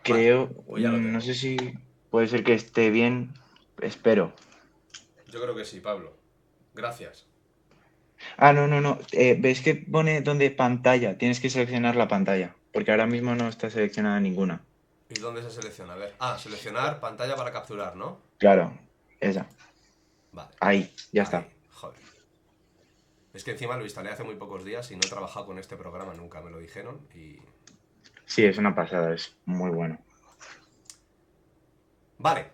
Vale, Creo, pues ya lo no tengo. sé si puede ser que esté bien, espero. Yo creo que sí, Pablo. Gracias. Ah, no, no, no. ¿Ves que pone donde pantalla? Tienes que seleccionar la pantalla, porque ahora mismo no está seleccionada ninguna. ¿Y dónde se selecciona? A ver. Ah, seleccionar pantalla para capturar, ¿no? Claro, esa. Vale. Ahí, ya Ahí, está. joder. Es que encima lo instalé hace muy pocos días y no he trabajado con este programa nunca, me lo dijeron y... Sí, es una pasada, es muy bueno. Vale.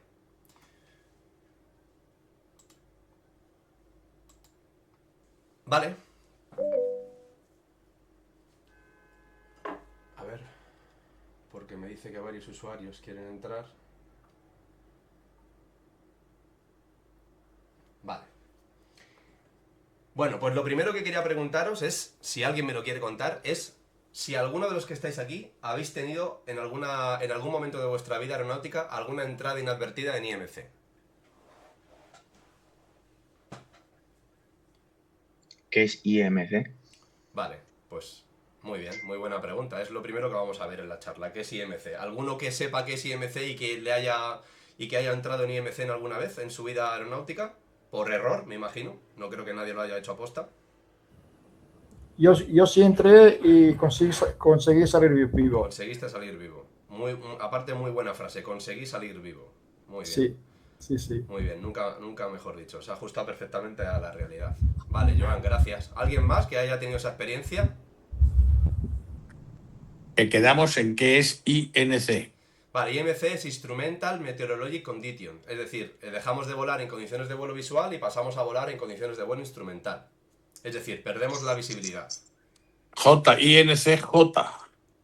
Vale. A ver, porque me dice que varios usuarios quieren entrar. Vale. Bueno, pues lo primero que quería preguntaros es, si alguien me lo quiere contar, es si alguno de los que estáis aquí habéis tenido en algún momento de vuestra vida aeronáutica alguna entrada inadvertida en IMC. ¿Qué es IMC? Vale, pues muy bien, muy buena pregunta. Es lo primero que vamos a ver en la charla. ¿Qué es IMC? ¿Alguno que sepa qué es IMC y que haya entrado en IMC en alguna vez en su vida aeronáutica? Por error, me imagino. No creo que nadie lo haya hecho aposta. Yo sí entré y conseguí salir vivo. Conseguiste salir vivo. Aparte, muy buena frase. Conseguí salir vivo. Muy bien. Sí, sí, sí. Muy bien. Nunca mejor dicho. Se ajusta perfectamente a la realidad. Vale, Joan, gracias. ¿Alguien más que haya tenido esa experiencia? Quedamos en qué es INC. Vale, IMC es Instrumental Meteorologic Condition. Es decir, dejamos de volar en condiciones de vuelo visual y pasamos a volar en condiciones de vuelo instrumental. Es decir, perdemos la visibilidad. INCJ.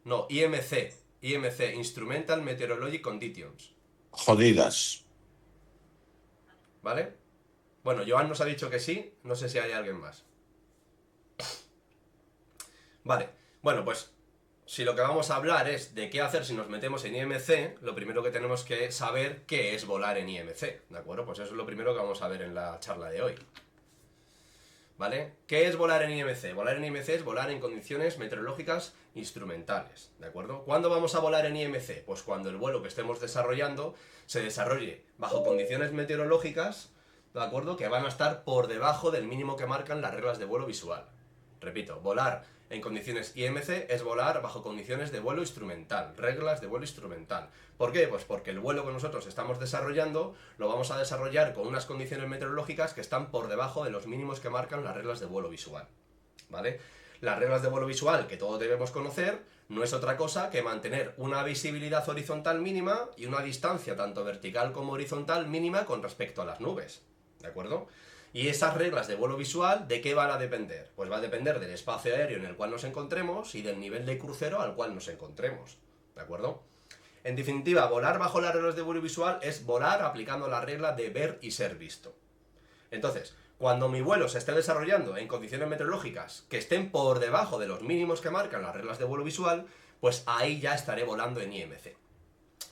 No, IMC. IMC, Instrumental Meteorologic Conditions. Jodidas. ¿Vale? Bueno, Joan nos ha dicho que sí. No sé si hay alguien más. Vale. Bueno, pues si lo que vamos a hablar es de qué hacer si nos metemos en IMC, lo primero que tenemos que saber qué es volar en IMC, ¿de acuerdo? Pues eso es lo primero que vamos a ver en la charla de hoy. ¿Vale? ¿Qué es volar en IMC? Volar en IMC es volar en condiciones meteorológicas instrumentales, ¿de acuerdo? ¿Cuándo vamos a volar en IMC? Pues cuando el vuelo que estemos desarrollando se desarrolle bajo condiciones meteorológicas, ¿de acuerdo? Que van a estar por debajo del mínimo que marcan las reglas de vuelo visual. Repito, volar en condiciones IMC es volar bajo condiciones de vuelo instrumental, reglas de vuelo instrumental. ¿Por qué? Pues porque el vuelo que nosotros estamos desarrollando lo vamos a desarrollar con unas condiciones meteorológicas que están por debajo de los mínimos que marcan las reglas de vuelo visual. ¿Vale? Las reglas de vuelo visual que todos debemos conocer no es otra cosa que mantener una visibilidad horizontal mínima y una distancia tanto vertical como horizontal mínima con respecto a las nubes. ¿De acuerdo? Y esas reglas de vuelo visual, ¿de qué van a depender? Pues va a depender del espacio aéreo en el cual nos encontremos y del nivel de crucero al cual nos encontremos. ¿De acuerdo? En definitiva, volar bajo las reglas de vuelo visual es volar aplicando la regla de ver y ser visto. Entonces, cuando mi vuelo se esté desarrollando en condiciones meteorológicas que estén por debajo de los mínimos que marcan las reglas de vuelo visual, pues ahí ya estaré volando en IMC.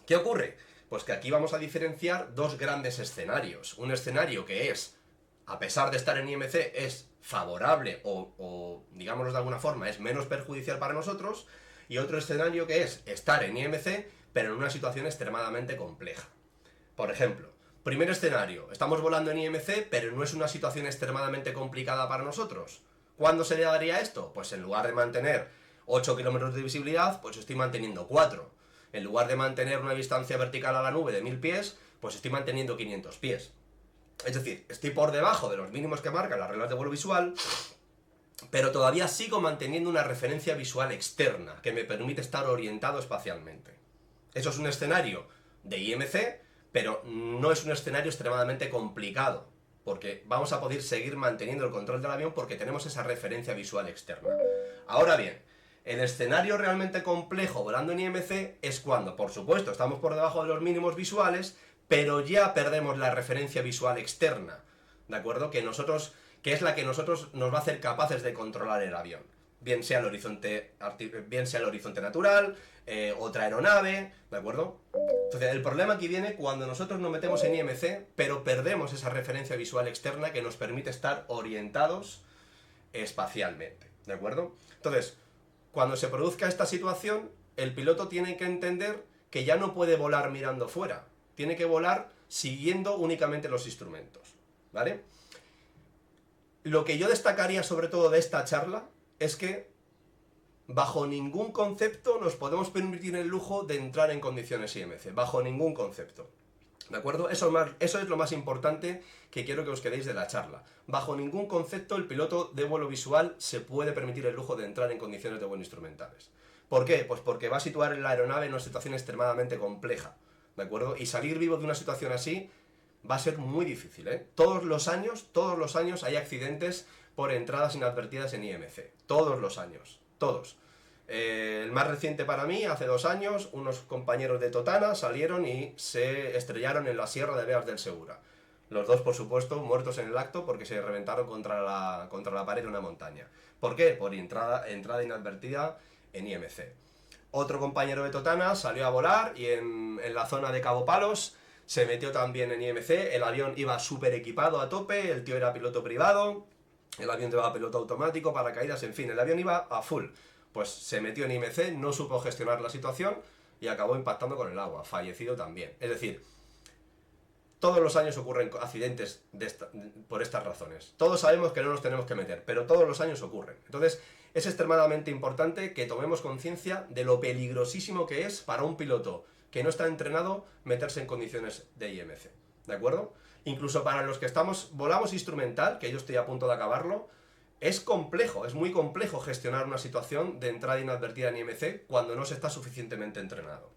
¿Qué ocurre? Pues que aquí vamos a diferenciar dos grandes escenarios. Un escenario que es, a pesar de estar en IMC, es favorable o digámoslo de alguna forma, es menos perjudicial para nosotros. Y otro escenario que es estar en IMC, pero en una situación extremadamente compleja. Por ejemplo, primer escenario, estamos volando en IMC, pero no es una situación extremadamente complicada para nosotros. ¿Cuándo se le daría esto? Pues en lugar de mantener 8 kilómetros de visibilidad, pues estoy manteniendo 4. En lugar de mantener una distancia vertical a la nube de 1000 pies, pues estoy manteniendo 500 pies. Es decir, estoy por debajo de los mínimos que marcan las reglas de vuelo visual, pero todavía sigo manteniendo una referencia visual externa que me permite estar orientado espacialmente. Eso es un escenario de IMC, pero no es un escenario extremadamente complicado, porque vamos a poder seguir manteniendo el control del avión porque tenemos esa referencia visual externa. Ahora bien, el escenario realmente complejo volando en IMC es cuando, por supuesto, estamos por debajo de los mínimos visuales, pero ya perdemos la referencia visual externa, ¿de acuerdo? Que es la que nosotros nos va a hacer capaces de controlar el avión. Bien sea el horizonte natural, otra aeronave, ¿de acuerdo? Entonces, el problema aquí viene cuando nosotros nos metemos en IMC, pero perdemos esa referencia visual externa que nos permite estar orientados espacialmente, ¿de acuerdo? Entonces, cuando se produzca esta situación, el piloto tiene que entender que ya no puede volar mirando fuera, tiene que volar siguiendo únicamente los instrumentos, ¿vale? Lo que yo destacaría sobre todo de esta charla es que bajo ningún concepto nos podemos permitir el lujo de entrar en condiciones IMC, bajo ningún concepto. ¿De acuerdo? Eso es lo más importante que quiero que os quedéis de la charla. Bajo ningún concepto el piloto de vuelo visual se puede permitir el lujo de entrar en condiciones de vuelo instrumentales. ¿Por qué? Pues porque va a situar la aeronave en una situación extremadamente compleja, ¿de acuerdo? Y salir vivo de una situación así va a ser muy difícil, ¿eh? Todos los años hay accidentes por entradas inadvertidas en IMC. Todos los años, todos. El más reciente para mí, hace 2 años, unos compañeros de Totana salieron y se estrellaron en la Sierra de Beas del Segura. Los dos, por supuesto, muertos en el acto porque se reventaron contra la pared de una montaña. ¿Por qué? Por entrada inadvertida en IMC. Otro compañero de Totana salió a volar y en la zona de Cabo Palos se metió también en IMC. El avión iba súper equipado a tope, el tío era piloto privado, el avión llevaba piloto automático, paracaídas, en fin, el avión iba a full. Pues se metió en IMC, no supo gestionar la situación y acabó impactando con el agua, fallecido también. Es decir, todos los años ocurren accidentes por estas razones. Todos sabemos que no nos tenemos que meter, pero todos los años ocurren. Entonces, es extremadamente importante que tomemos conciencia de lo peligrosísimo que es para un piloto que no está entrenado meterse en condiciones de IMC. ¿De acuerdo? Incluso para los que volamos instrumental, que yo estoy a punto de acabarlo, es complejo, es muy complejo gestionar una situación de entrada inadvertida en IMC cuando no se está suficientemente entrenado,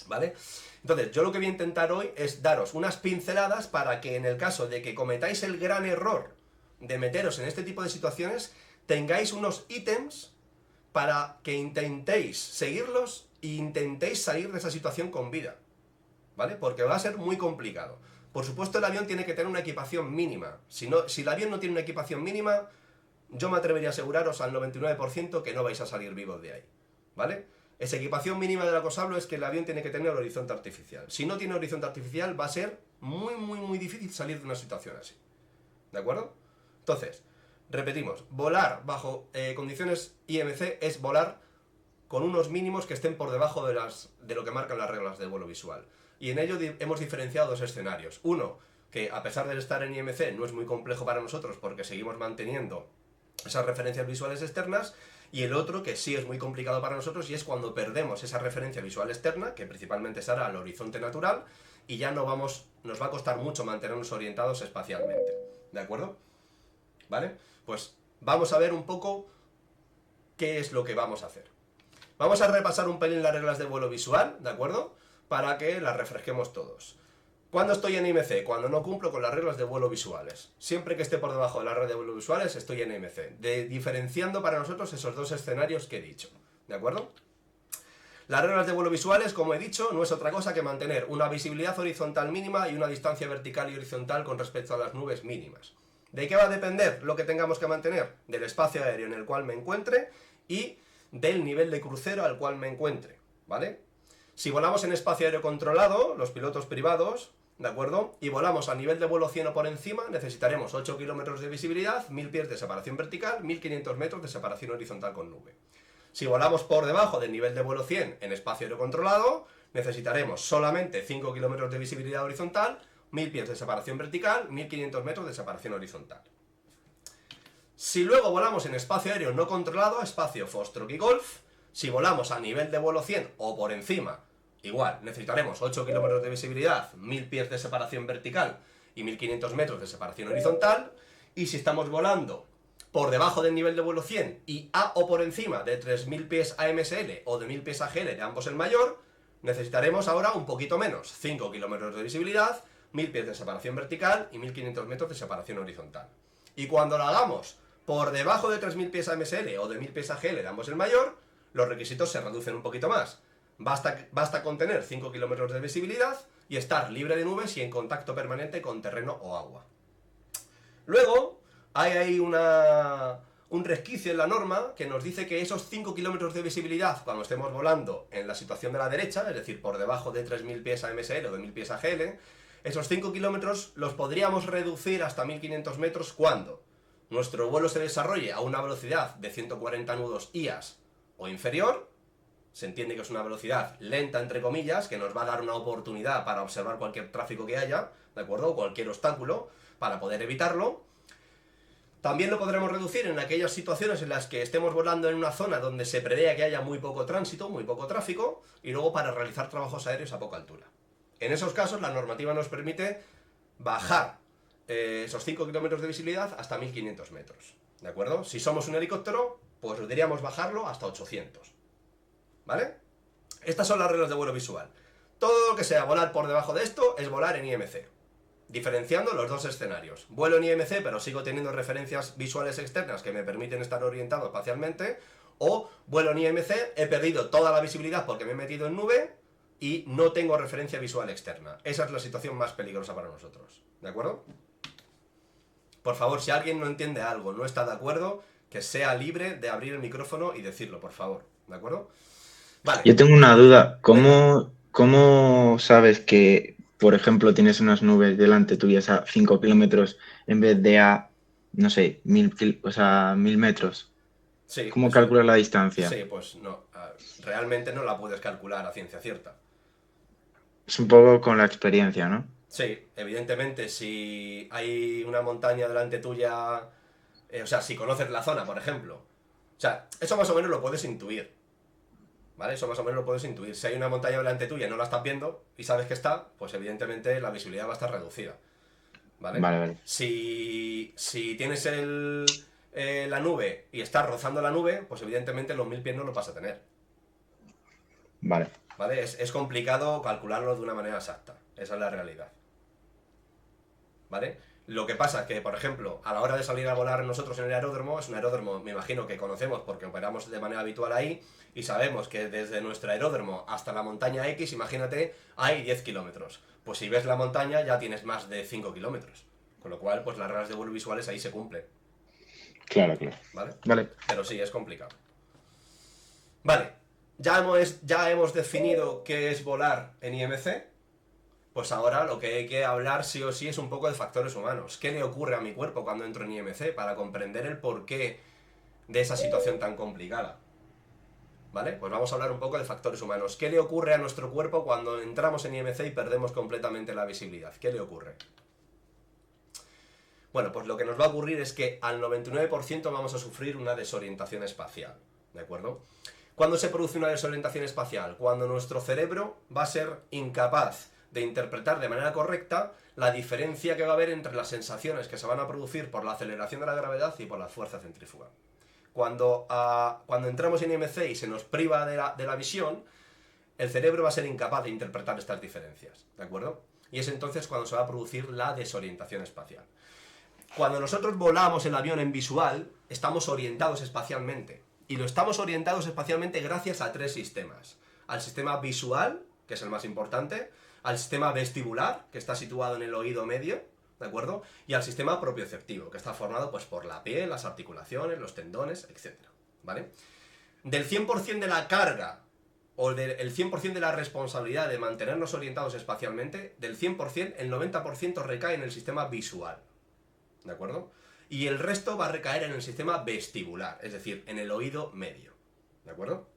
¿vale? Entonces, yo lo que voy a intentar hoy es daros unas pinceladas para que en el caso de que cometáis el gran error de meteros en este tipo de situaciones, tengáis unos ítems para que intentéis seguirlos e intentéis salir de esa situación con vida, ¿vale? Porque va a ser muy complicado. Por supuesto, el avión tiene que tener una equipación mínima. Si el avión no tiene una equipación mínima, yo me atrevería a aseguraros al 99% que no vais a salir vivos de ahí, ¿vale? Esa equipación mínima de la que os hablo es que el avión tiene que tener horizonte artificial. Si no tiene horizonte artificial, va a ser muy, muy, muy difícil salir de una situación así, ¿de acuerdo? Entonces, repetimos, volar bajo condiciones IMC es volar con unos mínimos que estén por debajo de lo que marcan las reglas de vuelo visual. Y en ello hemos diferenciado 2 escenarios. Uno, que a pesar de estar en IMC no es muy complejo para nosotros porque seguimos manteniendo esas referencias visuales externas, y el otro que sí es muy complicado para nosotros y es cuando perdemos esa referencia visual externa, que principalmente estará al horizonte natural, y ya nos va a costar mucho mantenernos orientados espacialmente, ¿de acuerdo? ¿Vale? Pues vamos a ver un poco qué es lo que vamos a hacer. Vamos a repasar un pelín las reglas de vuelo visual, ¿de acuerdo? Para que las refresquemos todos. ¿Cuándo estoy en IMC? Cuando no cumplo con las reglas de vuelo visuales. Siempre que esté por debajo de la red de vuelo visuales, estoy en IMC. Diferenciando para nosotros esos 2 escenarios que he dicho. ¿De acuerdo? Las reglas de vuelo visuales, como he dicho, no es otra cosa que mantener una visibilidad horizontal mínima y una distancia vertical y horizontal con respecto a las nubes mínimas. ¿De qué va a depender lo que tengamos que mantener? Del espacio aéreo en el cual me encuentre y del nivel de crucero al cual me encuentre, ¿vale? Si volamos en espacio aéreo controlado, los pilotos privados, ¿de acuerdo? Y volamos a nivel de vuelo 100 o por encima, necesitaremos 8 kilómetros de visibilidad, 1000 pies de separación vertical, 1500 metros de separación horizontal con nube. Si volamos por debajo del nivel de vuelo 100 en espacio aéreo controlado, necesitaremos solamente 5 kilómetros de visibilidad horizontal, 1000 pies de separación vertical, 1500 metros de separación horizontal. Si luego volamos en espacio aéreo no controlado, espacio Foxtrot y Golf, si volamos a nivel de vuelo 100 o por encima, igual, necesitaremos 8 kilómetros de visibilidad, 1000 pies de separación vertical y 1500 metros de separación horizontal. Y si estamos volando por debajo del nivel de vuelo 100 y a o por encima de 3000 pies AMSL o de 1000 pies AGL, de ambos el mayor, necesitaremos ahora un poquito menos, 5 kilómetros de visibilidad, 1000 pies de separación vertical y 1500 metros de separación horizontal. Y cuando lo hagamos por debajo de 3000 pies AMSL o de 1000 pies AGL, de ambos el mayor, los requisitos se reducen un poquito más. Basta con tener 5 kilómetros de visibilidad y estar libre de nubes y en contacto permanente con terreno o agua. Luego, hay ahí un resquicio en la norma que nos dice que esos 5 kilómetros de visibilidad, cuando estemos volando en la situación de la derecha, es decir, por debajo de 3000 pies AMSL o de 1000 pies AGL, esos 5 kilómetros los podríamos reducir hasta 1500 metros cuando nuestro vuelo se desarrolle a una velocidad de 140 nudos IAS o inferior, se entiende que es una velocidad lenta, entre comillas, que nos va a dar una oportunidad para observar cualquier tráfico que haya, ¿de acuerdo? O cualquier obstáculo, para poder evitarlo. También lo podremos reducir en aquellas situaciones en las que estemos volando en una zona donde se prevea que haya muy poco tránsito, muy poco tráfico, y luego para realizar trabajos aéreos a poca altura. En esos casos, la normativa nos permite bajar esos 5 kilómetros de visibilidad hasta 1500 metros, ¿de acuerdo? Si somos un helicóptero, pues deberíamos bajarlo hasta 800, ¿vale? Estas son las reglas de vuelo visual. Todo lo que sea volar por debajo de esto es volar en IMC. Diferenciando los dos escenarios. Vuelo en IMC, pero sigo teniendo referencias visuales externas que me permiten estar orientado espacialmente. O vuelo en IMC, he perdido toda la visibilidad porque me he metido en nube y no tengo referencia visual externa. Esa es la situación más peligrosa para nosotros. ¿De acuerdo? Por favor, si alguien no entiende algo, no está de acuerdo, que sea libre de abrir el micrófono y decirlo, por favor. ¿De acuerdo? Vale. Yo tengo una duda. Venga. ¿Cómo sabes que, por ejemplo, tienes unas nubes delante tuyas a 5 kilómetros en vez de a, no sé, 1000 metros? Sí, ¿Cómo eso- calculas la distancia? Sí, pues no. Realmente no la puedes calcular a ciencia cierta. Es un poco con la experiencia, ¿no? Sí, evidentemente, si hay una montaña delante tuya, o sea, si conoces la zona, por ejemplo, o sea, eso más o menos lo puedes intuir, ¿vale? Eso más o menos lo puedes intuir. Si hay una montaña delante tuya y no la estás viendo y sabes que está, pues evidentemente la visibilidad va a estar reducida, ¿vale? Vale. Si tienes la nube y estás rozando la nube, pues evidentemente los 1000 pies no lo vas a tener, Vale. ¿vale? Es complicado calcularlo de una manera exacta, esa es la realidad. ¿Vale? Lo que pasa es que, por ejemplo, a la hora de salir a volar nosotros en el aeródromo, es un aeródromo, me imagino que conocemos porque operamos de manera habitual ahí, y sabemos que desde nuestro aeródromo hasta la montaña X, imagínate, hay 10 kilómetros. Pues si ves la montaña ya tienes más de 5 kilómetros. Con lo cual, pues las reglas de vuelo visuales ahí se cumplen. Claro. ¿Vale? Vale. Pero sí, es complicado. Vale, ya hemos definido qué es volar en IMC. Pues ahora lo que hay que hablar sí o sí es un poco de factores humanos. ¿Qué le ocurre a mi cuerpo cuando entro en IMC? Para comprender el porqué de esa situación tan complicada. ¿Vale? Pues vamos a hablar un poco de factores humanos. ¿Qué le ocurre a nuestro cuerpo cuando entramos en IMC y perdemos completamente la visibilidad? ¿Qué le ocurre? Bueno, pues lo que nos va a ocurrir es que al 99% vamos a sufrir una desorientación espacial. ¿De acuerdo? ¿Cuándo se produce una desorientación espacial? Cuando nuestro cerebro va a ser incapaz de interpretar de manera correcta la diferencia que va a haber entre las sensaciones que se van a producir por la aceleración de la gravedad y por la fuerza centrífuga. Cuando entramos en IMC y se nos priva de la visión, el cerebro va a ser incapaz de interpretar estas diferencias, ¿de acuerdo? Y es entonces cuando se va a producir la desorientación espacial. Cuando nosotros volamos el avión en visual, estamos orientados espacialmente. Y lo estamos orientados espacialmente gracias a 3 sistemas. Al sistema visual, que es el más importante, al sistema vestibular, que está situado en el oído medio, ¿de acuerdo? Y al sistema propioceptivo, que está formado pues por la piel, las articulaciones, los tendones, etc. ¿Vale? Del 100% de la carga, o del 100% de la responsabilidad de mantenernos orientados espacialmente, del 100%, el 90% recae en el sistema visual, ¿de acuerdo? Y el resto va a recaer en el sistema vestibular, es decir, en el oído medio, ¿de acuerdo?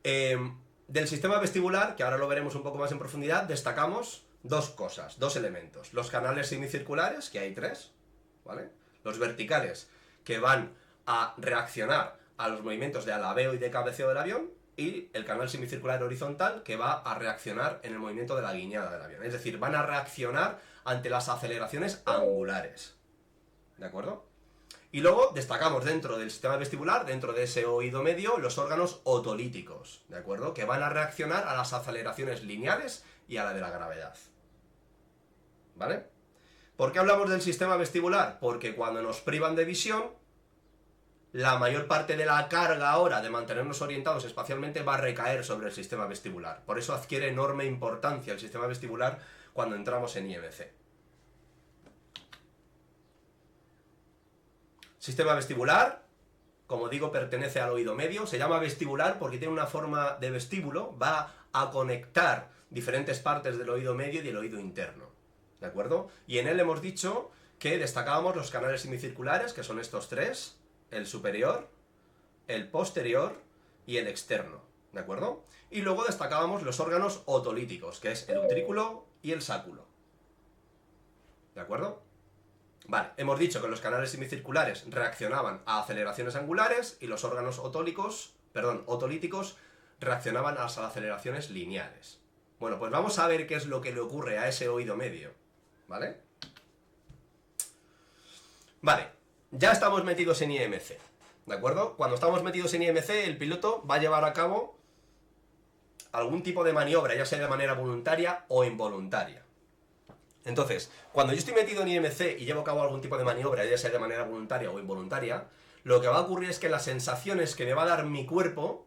Del sistema vestibular, que ahora lo veremos un poco más en profundidad, destacamos 2 cosas, 2 elementos. Los canales semicirculares, que hay 3, ¿vale? Los verticales, que van a reaccionar a los movimientos de alabeo y de cabeceo del avión, y el canal semicircular horizontal, que va a reaccionar en el movimiento de la guiñada del avión. Es decir, van a reaccionar ante las aceleraciones angulares, ¿de acuerdo? Y luego destacamos dentro del sistema vestibular, dentro de ese oído medio, los órganos otolíticos, ¿de acuerdo? Que van a reaccionar a las aceleraciones lineales y a la de la gravedad. ¿Vale? ¿Por qué hablamos del sistema vestibular? Porque cuando nos privan de visión, la mayor parte de la carga ahora de mantenernos orientados espacialmente va a recaer sobre el sistema vestibular. Por eso adquiere enorme importancia el sistema vestibular cuando entramos en IMC. Sistema vestibular, como digo, pertenece al oído medio. Se llama vestibular porque tiene una forma de vestíbulo. Va a conectar diferentes partes del oído medio y del oído interno, ¿de acuerdo? Y en él hemos dicho que destacábamos los canales semicirculares, que son estos 3, el superior, el posterior y el externo, ¿de acuerdo? Y luego destacábamos los órganos otolíticos, que es el utrículo y el sáculo. ¿De acuerdo? Vale, hemos dicho que los canales semicirculares reaccionaban a aceleraciones angulares y los órganos otolíticos reaccionaban a las aceleraciones lineales. Bueno, pues vamos a ver qué es lo que le ocurre a ese oído medio, ¿vale? Vale, ya estamos metidos en IMC, ¿de acuerdo? Cuando estamos metidos en IMC, el piloto va a llevar a cabo algún tipo de maniobra, ya sea de manera voluntaria o involuntaria. Entonces, cuando yo estoy metido en IMC y llevo a cabo algún tipo de maniobra, ya sea de manera voluntaria o involuntaria, lo que va a ocurrir es que las sensaciones que me va a dar mi cuerpo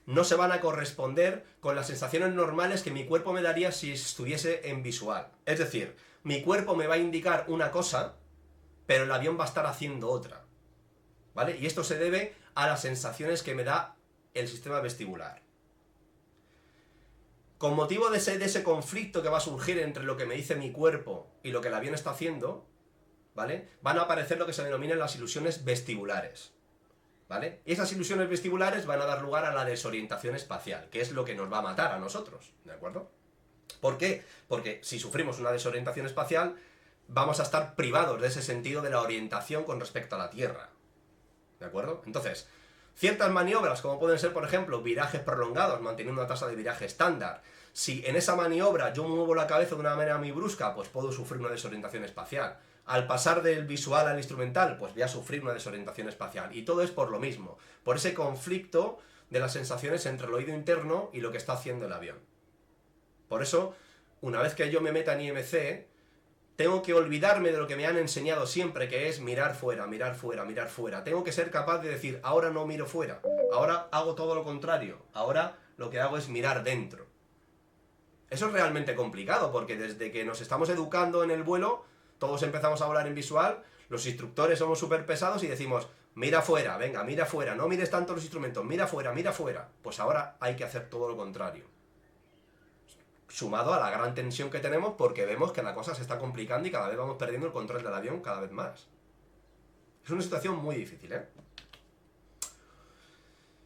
no se van a corresponder con las sensaciones normales que mi cuerpo me daría si estuviese en visual. Es decir, mi cuerpo me va a indicar una cosa, pero el avión va a estar haciendo otra, ¿vale? Y esto se debe a las sensaciones que me da el sistema vestibular. Con motivo de ese conflicto que va a surgir entre lo que me dice mi cuerpo y lo que el avión está haciendo, ¿vale? Van a aparecer lo que se denominan las ilusiones vestibulares, ¿vale? Y esas ilusiones vestibulares van a dar lugar a la desorientación espacial, que es lo que nos va a matar a nosotros, ¿de acuerdo? ¿Por qué? Porque si sufrimos una desorientación espacial, vamos a estar privados de ese sentido de la orientación con respecto a la Tierra, ¿de acuerdo? Entonces, ciertas maniobras, como pueden ser, por ejemplo, virajes prolongados, manteniendo una tasa de viraje estándar. Si en esa maniobra yo muevo la cabeza de una manera muy brusca, pues puedo sufrir una desorientación espacial. Al pasar del visual al instrumental, pues voy a sufrir una desorientación espacial. Y todo es por lo mismo, por ese conflicto de las sensaciones entre el oído interno y lo que está haciendo el avión. Por eso, una vez que yo me meta en IMC, tengo que olvidarme de lo que me han enseñado siempre, que es mirar fuera, mirar fuera, mirar fuera. Tengo que ser capaz de decir, ahora no miro fuera, ahora hago todo lo contrario, ahora lo que hago es mirar dentro. Eso es realmente complicado, porque desde que nos estamos educando en el vuelo, todos empezamos a volar en visual, los instructores somos súper pesados y decimos, mira fuera, venga, mira fuera, no mires tanto los instrumentos, mira fuera, mira fuera. Pues ahora hay que hacer todo lo contrario. Sumado a la gran tensión que tenemos porque vemos que la cosa se está complicando y cada vez vamos perdiendo el control del avión cada vez más. Es una situación muy difícil, ¿eh?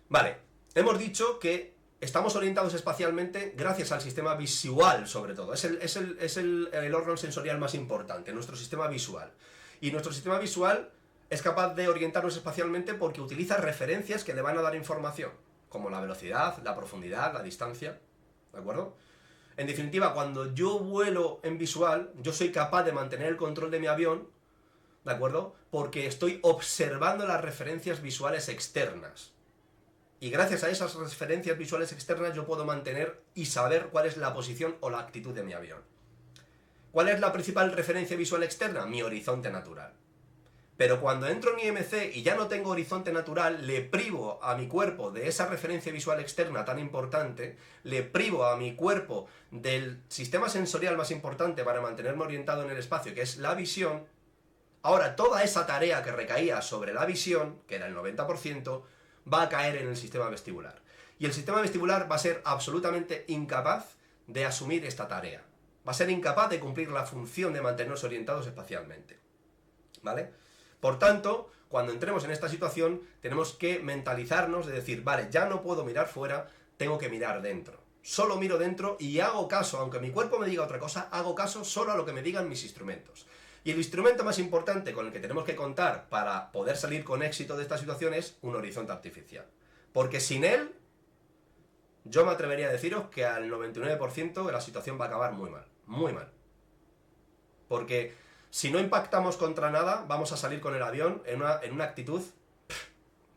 Vale, hemos dicho que estamos orientados espacialmente gracias al sistema visual, sobre todo. Es el órgano sensorial más importante, nuestro sistema visual. Y nuestro sistema visual es capaz de orientarnos espacialmente porque utiliza referencias que le van a dar información, como la velocidad, la profundidad, la distancia, ¿de acuerdo? En definitiva, cuando yo vuelo en visual, yo soy capaz de mantener el control de mi avión, ¿de acuerdo? Porque estoy observando las referencias visuales externas. Y gracias a esas referencias visuales externas yo puedo mantener y saber cuál es la posición o la actitud de mi avión. ¿Cuál es la principal referencia visual externa? Mi horizonte natural. Pero cuando entro en IMC y ya no tengo horizonte natural, le privo a mi cuerpo de esa referencia visual externa tan importante, le privo a mi cuerpo del sistema sensorial más importante para mantenerme orientado en el espacio, que es la visión. Ahora, toda esa tarea que recaía sobre la visión, que era el 90%, va a caer en el sistema vestibular. Y el sistema vestibular va a ser absolutamente incapaz de asumir esta tarea. Va a ser incapaz de cumplir la función de mantenernos orientados espacialmente. ¿Vale? Por tanto, cuando entremos en esta situación, tenemos que mentalizarnos de decir, vale, ya no puedo mirar fuera, tengo que mirar dentro. Solo miro dentro y hago caso, aunque mi cuerpo me diga otra cosa, hago caso solo a lo que me digan mis instrumentos. Y el instrumento más importante con el que tenemos que contar para poder salir con éxito de esta situación es un horizonte artificial. Porque sin él, yo me atrevería a deciros que al 99% la situación va a acabar muy mal, muy mal. Porque si no impactamos contra nada, vamos a salir con el avión en una actitud,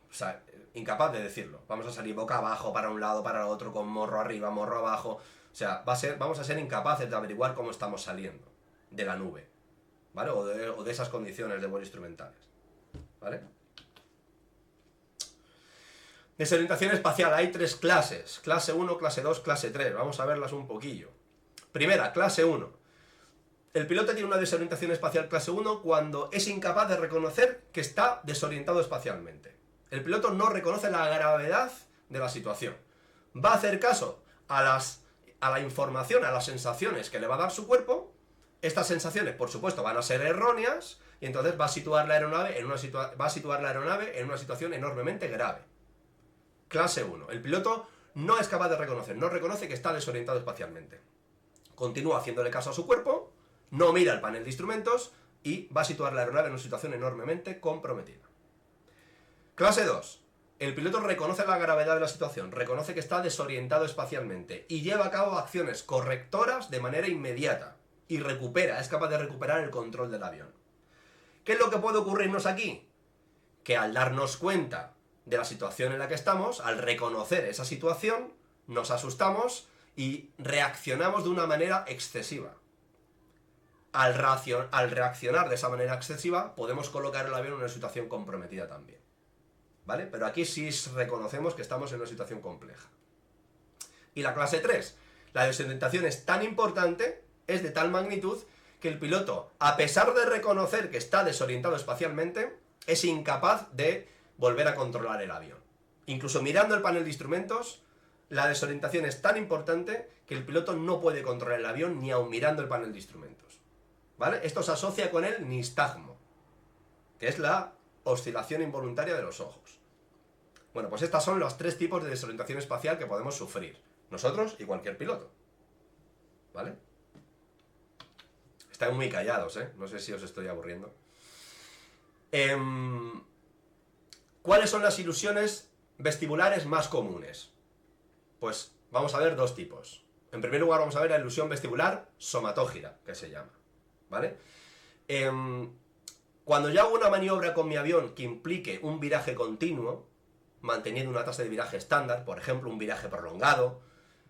o sea, incapaz de decirlo. Vamos a salir boca abajo, para un lado, para el otro, con morro arriba, morro abajo. O sea, vamos a ser incapaces de averiguar cómo estamos saliendo de la nube, ¿vale? O de esas condiciones de vuelo instrumentales, ¿vale? Desorientación espacial, hay 3 clases. Clase 1, clase 2, clase 3. Vamos a verlas un poquillo. Primera, clase 1. El piloto tiene una desorientación espacial clase 1 cuando es incapaz de reconocer que está desorientado espacialmente. El piloto no reconoce la gravedad de la situación. Va a hacer caso a la información, a las sensaciones que le va a dar su cuerpo. Estas sensaciones, por supuesto, van a ser erróneas y entonces va a situar la aeronave en una situación enormemente grave. Clase 1. El piloto no es capaz de reconocer, no reconoce que está desorientado espacialmente. Continúa haciéndole caso a su cuerpo, no mira el panel de instrumentos y va a situar la aeronave en una situación enormemente comprometida. Clase 2. El piloto reconoce la gravedad de la situación, reconoce que está desorientado espacialmente y lleva a cabo acciones correctoras de manera inmediata y es capaz de recuperar el control del avión. ¿Qué es lo que puede ocurrirnos aquí? Que al darnos cuenta de la situación en la que estamos, al reconocer esa situación, nos asustamos y reaccionamos de una manera excesiva. Al reaccionar de esa manera excesiva, podemos colocar el avión en una situación comprometida también. ¿Vale? Pero aquí sí reconocemos que estamos en una situación compleja. Y la clase 3. La desorientación es tan importante, es de tal magnitud, que el piloto, a pesar de reconocer que está desorientado espacialmente, es incapaz de volver a controlar el avión. Incluso mirando el panel de instrumentos, la desorientación es tan importante que el piloto no puede controlar el avión ni aun mirando el panel de instrumentos. ¿Vale? Esto se asocia con el nistagmo, que es la oscilación involuntaria de los ojos. Bueno, pues estos son los 3 tipos de desorientación espacial que podemos sufrir, nosotros y cualquier piloto. ¿Vale? Estáis muy callados, ¿eh? No sé si os estoy aburriendo. ¿Cuáles son las ilusiones vestibulares más comunes? Pues vamos a ver 2 tipos. En primer lugar vamos a ver la ilusión vestibular somatógira, que se llama. ¿Vale? Cuando yo hago una maniobra con mi avión que implique un viraje continuo, manteniendo una tasa de viraje estándar, por ejemplo un viraje prolongado,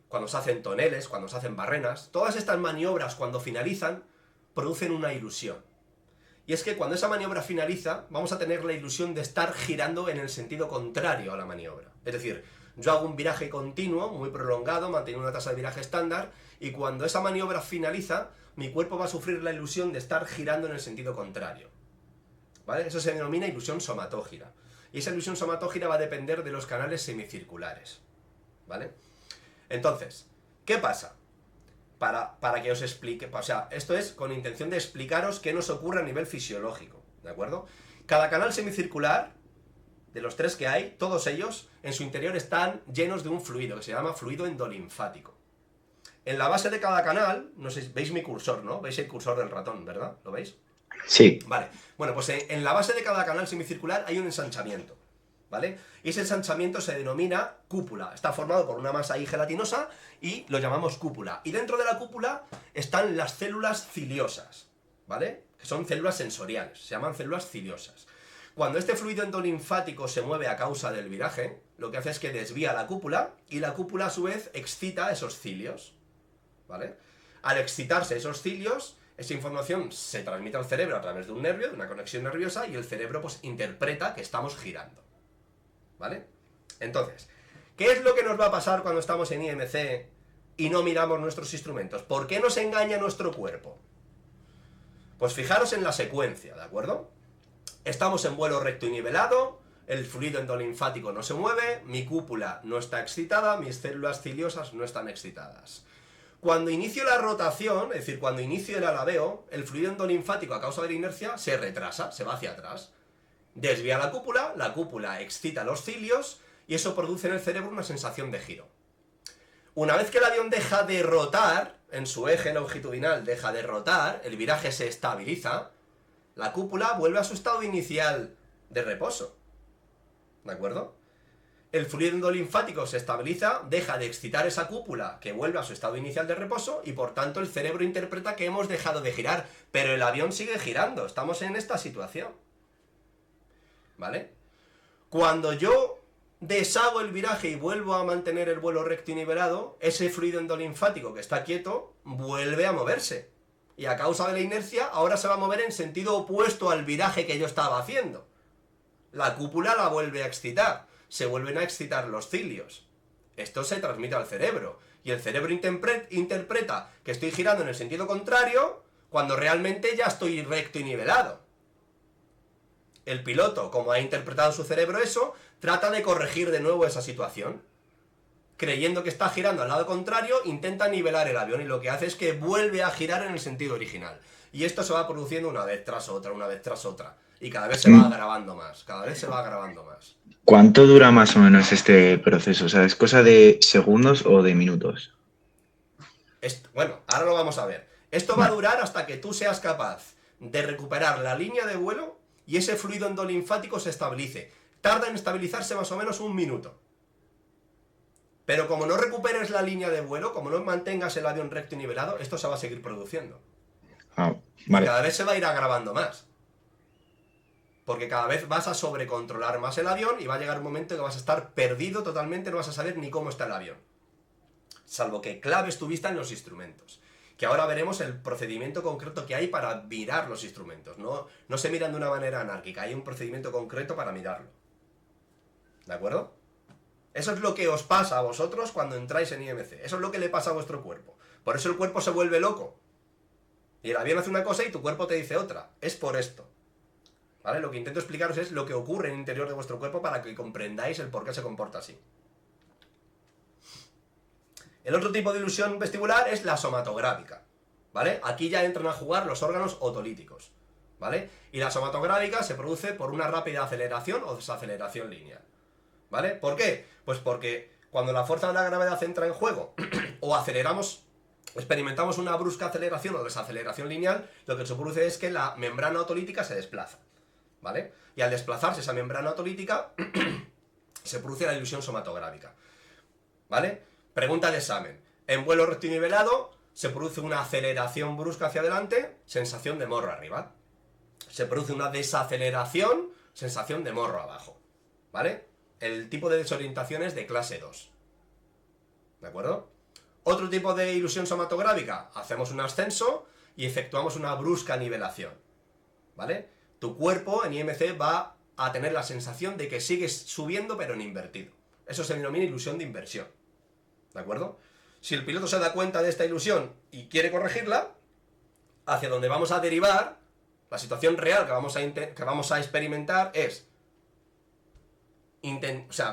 cuando se hacen toneles, cuando se hacen barrenas, todas estas maniobras cuando finalizan producen una ilusión. Y es que cuando esa maniobra finaliza, vamos a tener la ilusión de estar girando en el sentido contrario a la maniobra. Es decir, yo hago un viraje continuo, muy prolongado, manteniendo una tasa de viraje estándar, y cuando esa maniobra finaliza, mi cuerpo va a sufrir la ilusión de estar girando en el sentido contrario. ¿Vale? Eso se denomina ilusión somatógira. Y esa ilusión somatógira va a depender de los canales semicirculares. ¿Vale? Entonces, ¿qué pasa? Para que os explique, o sea, esto es con intención de explicaros qué nos ocurre a nivel fisiológico, ¿de acuerdo? Cada canal semicircular, de los 3 que hay, todos ellos, en su interior están llenos de un fluido, que se llama fluido endolinfático. En la base de cada canal, no sé, veis mi cursor, ¿no? Veis el cursor del ratón, ¿verdad? ¿Lo veis? Sí. Vale, bueno, pues en la base de cada canal semicircular hay un ensanchamiento, ¿vale? Y ese ensanchamiento se denomina cúpula. Está formado por una masa ahí gelatinosa y lo llamamos cúpula. Y dentro de la cúpula están las células ciliosas, ¿vale? Que son células sensoriales, se llaman células ciliosas. Cuando este fluido endolinfático se mueve a causa del viraje, lo que hace es que desvía la cúpula y la cúpula a su vez excita esos cilios, ¿vale? Al excitarse esos cilios, esa información se transmite al cerebro a través de un nervio, de una conexión nerviosa, y el cerebro pues interpreta que estamos girando. ¿Vale? Entonces, ¿qué es lo que nos va a pasar cuando estamos en IMC y no miramos nuestros instrumentos? ¿Por qué nos engaña nuestro cuerpo? Pues fijaros en la secuencia, ¿de acuerdo? Estamos en vuelo recto y nivelado, el fluido endolinfático no se mueve, mi cúpula no está excitada, mis células ciliosas no están excitadas. Cuando inicio la rotación, es decir, cuando inicio el alabeo, el fluido endolinfático a causa de la inercia se retrasa, se va hacia atrás. Desvía la cúpula excita los cilios y eso produce en el cerebro una sensación de giro. Una vez que el avión deja de rotar, en su eje longitudinal deja de rotar, el viraje se estabiliza, la cúpula vuelve a su estado inicial de reposo. ¿De acuerdo? El fluido endolinfático se estabiliza, deja de excitar esa cúpula que vuelve a su estado inicial de reposo y por tanto el cerebro interpreta que hemos dejado de girar, pero el avión sigue girando, estamos en esta situación. ¿Vale? Cuando yo deshago el viraje y vuelvo a mantener el vuelo recto y nivelado, ese fluido endolinfático que está quieto vuelve a moverse. Y a causa de la inercia, ahora se va a mover en sentido opuesto al viraje que yo estaba haciendo. La cúpula la vuelve a excitar, se vuelven a excitar los cilios. Esto se transmite al cerebro, y el cerebro interpreta que estoy girando en el sentido contrario, cuando realmente ya estoy recto y nivelado. El piloto, como ha interpretado su cerebro eso, trata de corregir de nuevo esa situación. creyendo que está girando al lado contrario, intenta nivelar el avión y lo que hace es que vuelve a girar en el sentido original. Y esto se va produciendo una vez tras otra, una vez tras otra. Y cada vez se va agravando más, cada vez se va agravando más. ¿Cuánto dura más o menos este proceso? O sea, ¿es cosa de segundos o de minutos? Bueno, ahora lo vamos a ver. Esto va a durar hasta que tú seas capaz de recuperar la línea de vuelo y ese fluido endolinfático se estabilice. Tarda en estabilizarse más o menos 1 minuto. Pero como no recuperes la línea de vuelo, como no mantengas el avión recto y nivelado, esto se va a seguir produciendo. Ah, Y vale. cada vez se va a ir agravando más. Porque cada vez vas a sobrecontrolar más el avión y va a llegar un momento que vas a estar perdido totalmente, no vas a saber ni cómo está el avión. Salvo que claves tu vista en los instrumentos. Que ahora veremos el procedimiento concreto que hay para mirar los instrumentos. No se miran de una manera anárquica, hay un procedimiento concreto para mirarlo. ¿De acuerdo? Eso es lo que os pasa a vosotros cuando entráis en IMC. Eso es lo que le pasa a vuestro cuerpo. Por eso el cuerpo se vuelve loco. Y el avión hace una cosa y tu cuerpo te dice otra. Es por esto. ¿Vale? Lo que intento explicaros es lo que ocurre en el interior de vuestro cuerpo para que comprendáis el por qué se comporta así. El otro tipo de ilusión vestibular es la somatográfica, ¿vale? Aquí ya entran a jugar los órganos otolíticos, ¿vale? Y la somatográfica se produce por una rápida aceleración o desaceleración lineal, ¿vale? ¿Por qué? Pues porque cuando la fuerza de la gravedad entra en juego o experimentamos una brusca aceleración o desaceleración lineal, lo que se produce es que la membrana otolítica se desplaza, ¿vale? Y al desplazarse esa membrana otolítica se produce la ilusión somatográfica, ¿vale? Pregunta de examen. En vuelo recto y nivelado se produce una aceleración brusca hacia adelante, sensación de morro arriba. Se produce una desaceleración, sensación de morro abajo, ¿vale? El tipo de desorientación es de clase 2. ¿De acuerdo? Otro tipo de ilusión somatográfica. Hacemos un ascenso y efectuamos una brusca nivelación, ¿vale? Tu cuerpo en IMC va a tener la sensación de que sigues subiendo pero en invertido. Eso se denomina ilusión de inversión. ¿De acuerdo? Si el piloto se da cuenta de esta ilusión y quiere corregirla, hacia donde vamos a derivar, la situación real que vamos a experimentar es...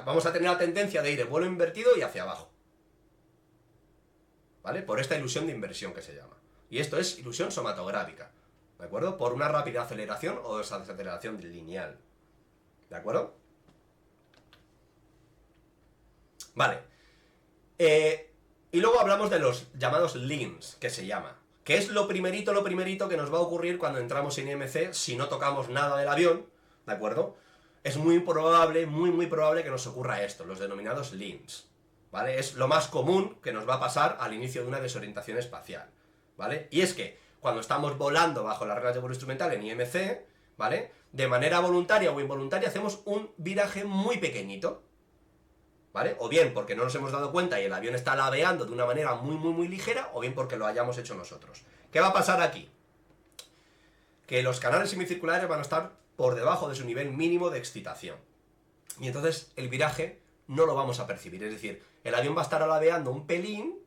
vamos a tener la tendencia de ir de vuelo invertido y hacia abajo. ¿Vale? Por esta ilusión de inversión que se llama. Y esto es ilusión somatográfica. ¿De acuerdo? Por una rápida aceleración o desaceleración lineal. ¿De acuerdo? Vale. Y luego hablamos de los llamados LINs, que se llama. Que es lo primerito que nos va a ocurrir cuando entramos en IMC si no tocamos nada del avión, ¿de acuerdo? Es muy probable que nos ocurra esto, los denominados LINs, ¿vale? Es lo más común que nos va a pasar al inicio de una desorientación espacial, ¿vale? Y es que cuando estamos volando bajo las reglas de vuelo instrumental en IMC, ¿vale? De manera voluntaria o involuntaria hacemos un viraje muy pequeñito, ¿vale? O bien porque no nos hemos dado cuenta y el avión está ladeando de una manera muy ligera, o bien porque lo hayamos hecho nosotros. ¿Qué va a pasar aquí? Que los canales semicirculares van a estar por debajo de su nivel mínimo de excitación. Y entonces el viraje no lo vamos a percibir. Es decir, el avión va a estar ladeando un pelín,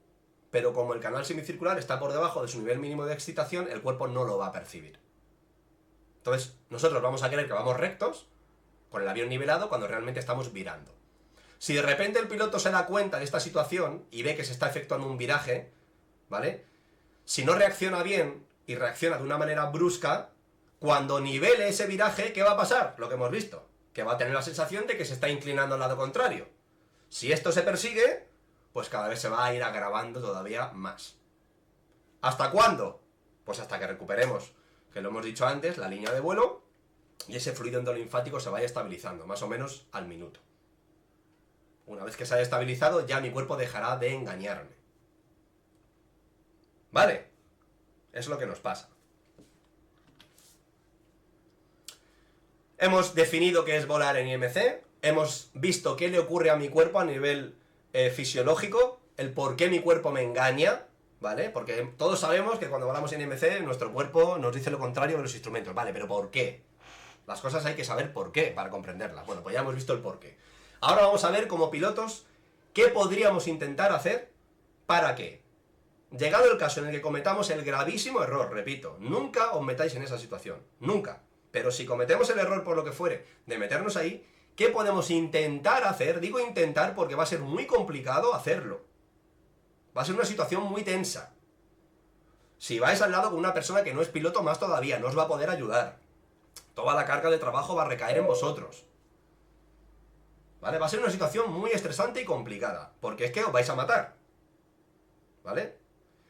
pero como el canal semicircular está por debajo de su nivel mínimo de excitación, el cuerpo no lo va a percibir. Entonces, nosotros vamos a creer que vamos rectos, con el avión nivelado, cuando realmente estamos virando. Si de repente el piloto se da cuenta de esta situación y ve que se está efectuando un viraje, ¿vale? Si no reacciona bien y reacciona de una manera brusca, cuando nivele ese viraje, ¿qué va a pasar? Lo que hemos visto, que va a tener la sensación de que se está inclinando al lado contrario. Si esto se persigue, pues cada vez se va a ir agravando todavía más. ¿Hasta cuándo? Pues hasta que recuperemos, que lo hemos dicho antes, la línea de vuelo y ese fluido endolinfático se vaya estabilizando, más o menos al minuto. Una vez que se haya estabilizado, ya mi cuerpo dejará de engañarme. ¿Vale? Es lo que nos pasa. Hemos definido qué es volar en IMC, hemos visto qué le ocurre a mi cuerpo a nivel fisiológico, el por qué mi cuerpo me engaña, ¿vale? Porque todos sabemos que cuando volamos en IMC, nuestro cuerpo nos dice lo contrario de los instrumentos, ¿vale? Pero ¿por qué? Las cosas hay que saber por qué para comprenderlas. Bueno, pues ya hemos visto el por qué. Ahora vamos a ver, como pilotos, qué podríamos intentar hacer para que, llegado el caso en el que cometamos el gravísimo error, repito, nunca os metáis en esa situación, nunca. Pero si cometemos el error por lo que fuere de meternos ahí, ¿Qué podemos intentar hacer? Digo intentar porque va a ser muy complicado hacerlo. Va a ser una situación muy tensa. Si vais al lado con una persona que no es piloto, más todavía, no os va a poder ayudar. Toda la carga de trabajo va a recaer en vosotros. ¿Vale? Va a ser una situación muy estresante y complicada, porque es que os vais a matar. ¿Vale?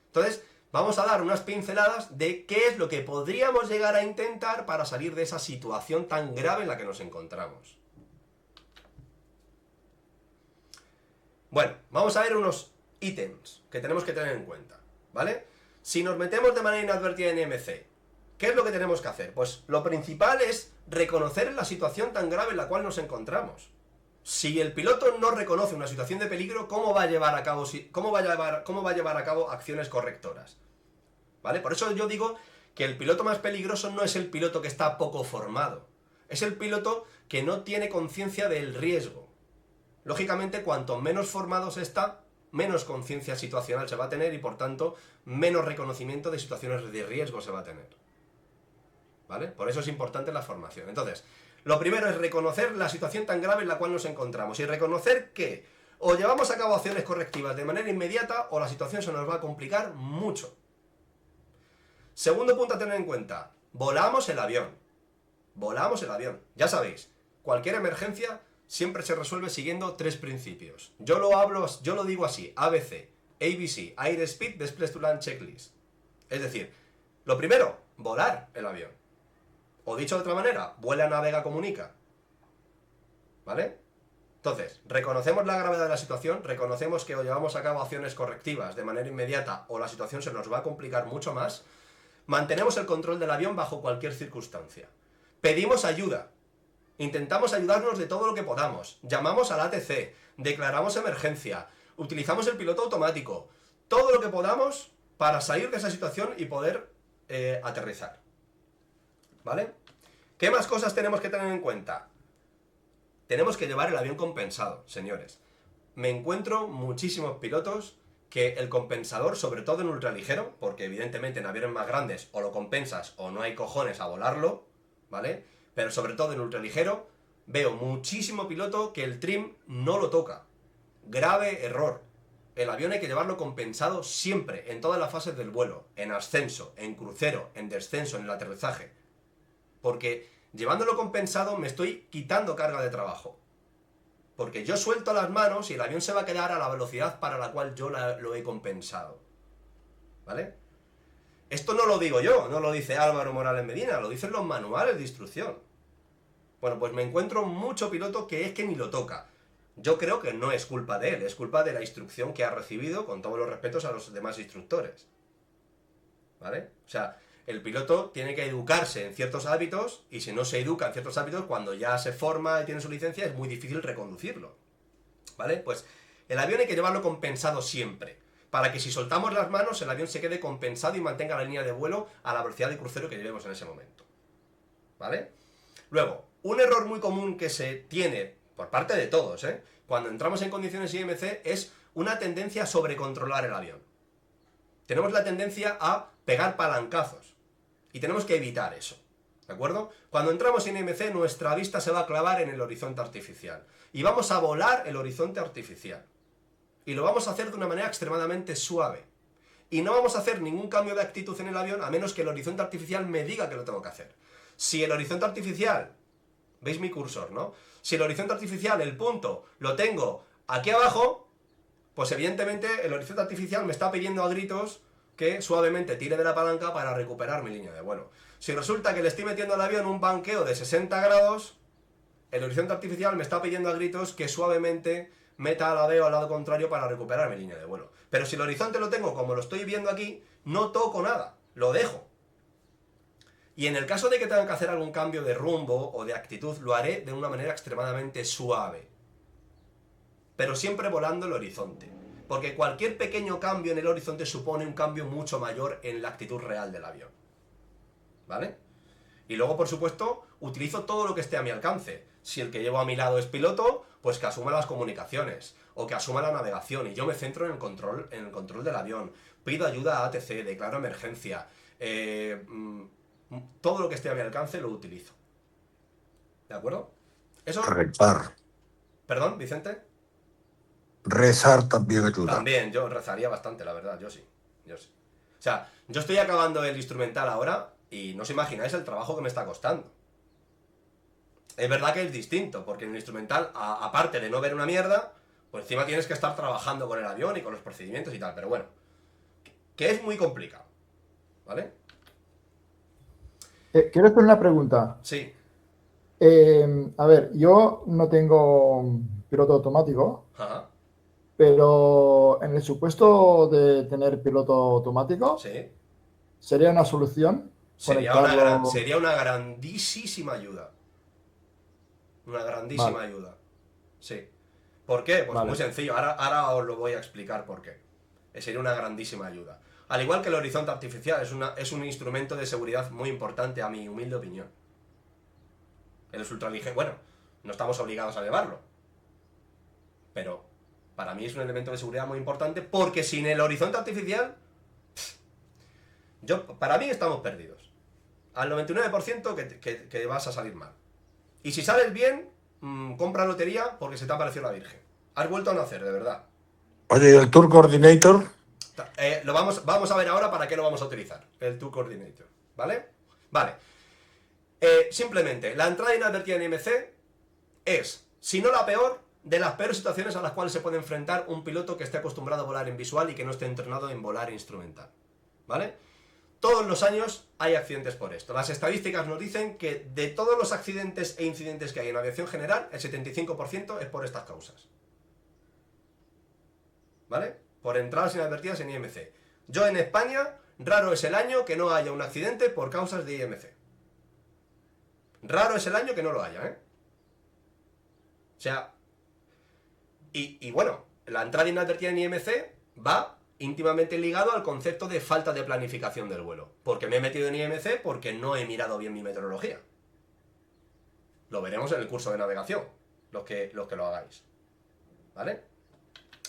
Entonces, vamos a dar unas pinceladas de qué es lo que podríamos llegar a intentar para salir de esa situación tan grave en la que nos encontramos. Bueno, vamos a ver unos ítems que tenemos que tener en cuenta, ¿vale? Si nos metemos de manera inadvertida en IMC, ¿qué es lo que tenemos que hacer? Pues lo principal es reconocer la situación tan grave en la cual nos encontramos. Si el piloto no reconoce una situación de peligro, ¿cómo va a llevar a cabo, cómo va a llevar a cabo acciones correctoras? ¿Vale? Por eso yo digo que el piloto más peligroso no es el piloto que está poco formado, es el piloto que no tiene conciencia del riesgo. Lógicamente, cuanto menos formado se está, menos conciencia situacional se va a tener y, por tanto, menos reconocimiento de situaciones de riesgo se va a tener. ¿Vale? Por eso es importante la formación. Entonces, lo primero es reconocer la situación tan grave en la cual nos encontramos y reconocer que o llevamos a cabo acciones correctivas de manera inmediata o la situación se nos va a complicar mucho. Segundo punto a tener en cuenta, volamos el avión. Volamos el avión. Ya sabéis, cualquier emergencia siempre se resuelve siguiendo 3 principios. Yo lo digo así, ABC, ABC, Airspeed, Display to Land Checklist. Es decir, lo primero, volar el avión. O dicho de otra manera, vuela, navega, comunica. ¿Vale? Entonces, reconocemos la gravedad de la situación, reconocemos que o llevamos a cabo acciones correctivas de manera inmediata o la situación se nos va a complicar mucho más. Mantenemos el control del avión bajo cualquier circunstancia. Pedimos ayuda. Intentamos ayudarnos de todo lo que podamos. Llamamos al ATC, declaramos emergencia, utilizamos el piloto automático. Todo lo que podamos para salir de esa situación y poder aterrizar. ¿Vale? ¿Qué más cosas tenemos que tener en cuenta? Tenemos que llevar el avión compensado, señores. Me encuentro muchísimos pilotos que el compensador, sobre todo en ultraligero, porque evidentemente en aviones más grandes o lo compensas o no hay cojones a volarlo, ¿vale? Pero sobre todo en ultraligero, veo muchísimo piloto que el trim no lo toca. Grave error. El avión hay que llevarlo compensado siempre, en todas las fases del vuelo, en ascenso, en crucero, en descenso, en el aterrizaje. Porque llevándolo compensado me estoy quitando carga de trabajo. Porque yo suelto las manos y el avión se va a quedar a la velocidad para la cual yo lo he compensado. ¿Vale? Esto no lo digo yo, no lo dice Álvaro Morales Medina, lo dicen los manuales de instrucción. Bueno, pues me encuentro mucho piloto que es que ni lo toca. Yo creo que no es culpa de él, es culpa de la instrucción que ha recibido, con todos los respetos a los demás instructores. ¿Vale? O sea, el piloto tiene que educarse en ciertos hábitos, y si no se educa en ciertos hábitos, cuando ya se forma y tiene su licencia, es muy difícil reconducirlo. ¿Vale? Pues el avión hay que llevarlo compensado siempre, para que si soltamos las manos, el avión se quede compensado y mantenga la línea de vuelo a la velocidad de crucero que llevemos en ese momento. ¿Vale? Luego, un error muy común que se tiene, por parte de todos, cuando entramos en condiciones IMC, es una tendencia a sobrecontrolar el avión. Tenemos la tendencia a pegar palancazos. Y tenemos que evitar eso. ¿De acuerdo? Cuando entramos en IMC, nuestra vista se va a clavar en el horizonte artificial. Y vamos a volar el horizonte artificial. Y lo vamos a hacer de una manera extremadamente suave. Y no vamos a hacer ningún cambio de actitud en el avión a menos que el horizonte artificial me diga que lo tengo que hacer. Si el horizonte artificial... ¿Veis mi cursor, no? Si el horizonte artificial, el punto, lo tengo aquí abajo, pues evidentemente el horizonte artificial me está pidiendo a gritos que suavemente tire de la palanca para recuperar mi línea de vuelo. Si resulta que le estoy metiendo al avión un banqueo de 60 grados, el horizonte artificial me está pidiendo a gritos que suavemente meta al AVEO al lado contrario para recuperar mi línea de vuelo. Pero si el horizonte lo tengo como lo estoy viendo aquí, no toco nada, lo dejo. Y en el caso de que tenga que hacer algún cambio de rumbo o de actitud, lo haré de una manera extremadamente suave. Pero siempre volando el horizonte. Porque cualquier pequeño cambio en el horizonte supone un cambio mucho mayor en la actitud real del avión. ¿Vale? Y luego, por supuesto, utilizo todo lo que esté a mi alcance. Si el que llevo a mi lado es piloto, pues que asuma las comunicaciones, o que asuma la navegación, y yo me centro en el control del avión. Pido ayuda a ATC, declaro emergencia. Todo lo que esté a mi alcance lo utilizo. ¿De acuerdo? Eso, Rezar. perdón, Vicente. Rezar también ayuda. También, yo rezaría bastante, la verdad, yo sí. O sea, yo estoy acabando el instrumental ahora y no os imagináis el trabajo que me está costando. Es verdad que es distinto, porque en el instrumental, aparte de no ver una mierda, pues encima tienes que estar trabajando con el avión y con los procedimientos y tal, pero bueno, que es muy complicado, ¿vale? Quiero hacer una pregunta. Sí, A ver, yo no tengo piloto automático, ajá, pero en el supuesto de tener piloto automático, sí. ¿sería una solución conectarlo? Sería una grandísima ayuda. Una grandísima Vale, ayuda. Sí. ¿Por qué? Pues muy vale. sencillo. Ahora os lo voy a explicar por qué. Sería una grandísima ayuda. Al igual que el horizonte artificial, es un instrumento de seguridad muy importante, a mi humilde opinión. Él es ultraligero. Bueno, no estamos obligados a llevarlo. Pero para mí es un elemento de seguridad muy importante porque sin el horizonte artificial, para mí estamos perdidos. Al 99% que vas a salir mal. Y si sales bien, compra lotería porque se te ha aparecido la Virgen. Has vuelto a nacer, de verdad. Oye, ¿y el Tour Coordinator? Vamos a ver ahora para qué lo vamos a utilizar, el Tour Coordinator, ¿vale? Vale. Simplemente, la entrada inadvertida en IMC es, si no la peor, de las peores situaciones a las cuales se puede enfrentar un piloto que esté acostumbrado a volar en visual y que no esté entrenado en volar instrumental, ¿vale? Todos los años hay accidentes por esto. Las estadísticas nos dicen que de todos los accidentes e incidentes que hay en aviación general, el 75% es por estas causas, ¿vale? Por entradas inadvertidas en IMC. Yo en España, raro es el año que no haya un accidente por causas de IMC. Raro es el año que no lo haya, ¿eh? O sea, y bueno, la entrada inadvertida en IMC va íntimamente ligado al concepto de falta de planificación del vuelo. Porque me he metido en IMC porque no he mirado bien mi meteorología. Lo veremos en el curso de navegación, los que lo hagáis, ¿vale?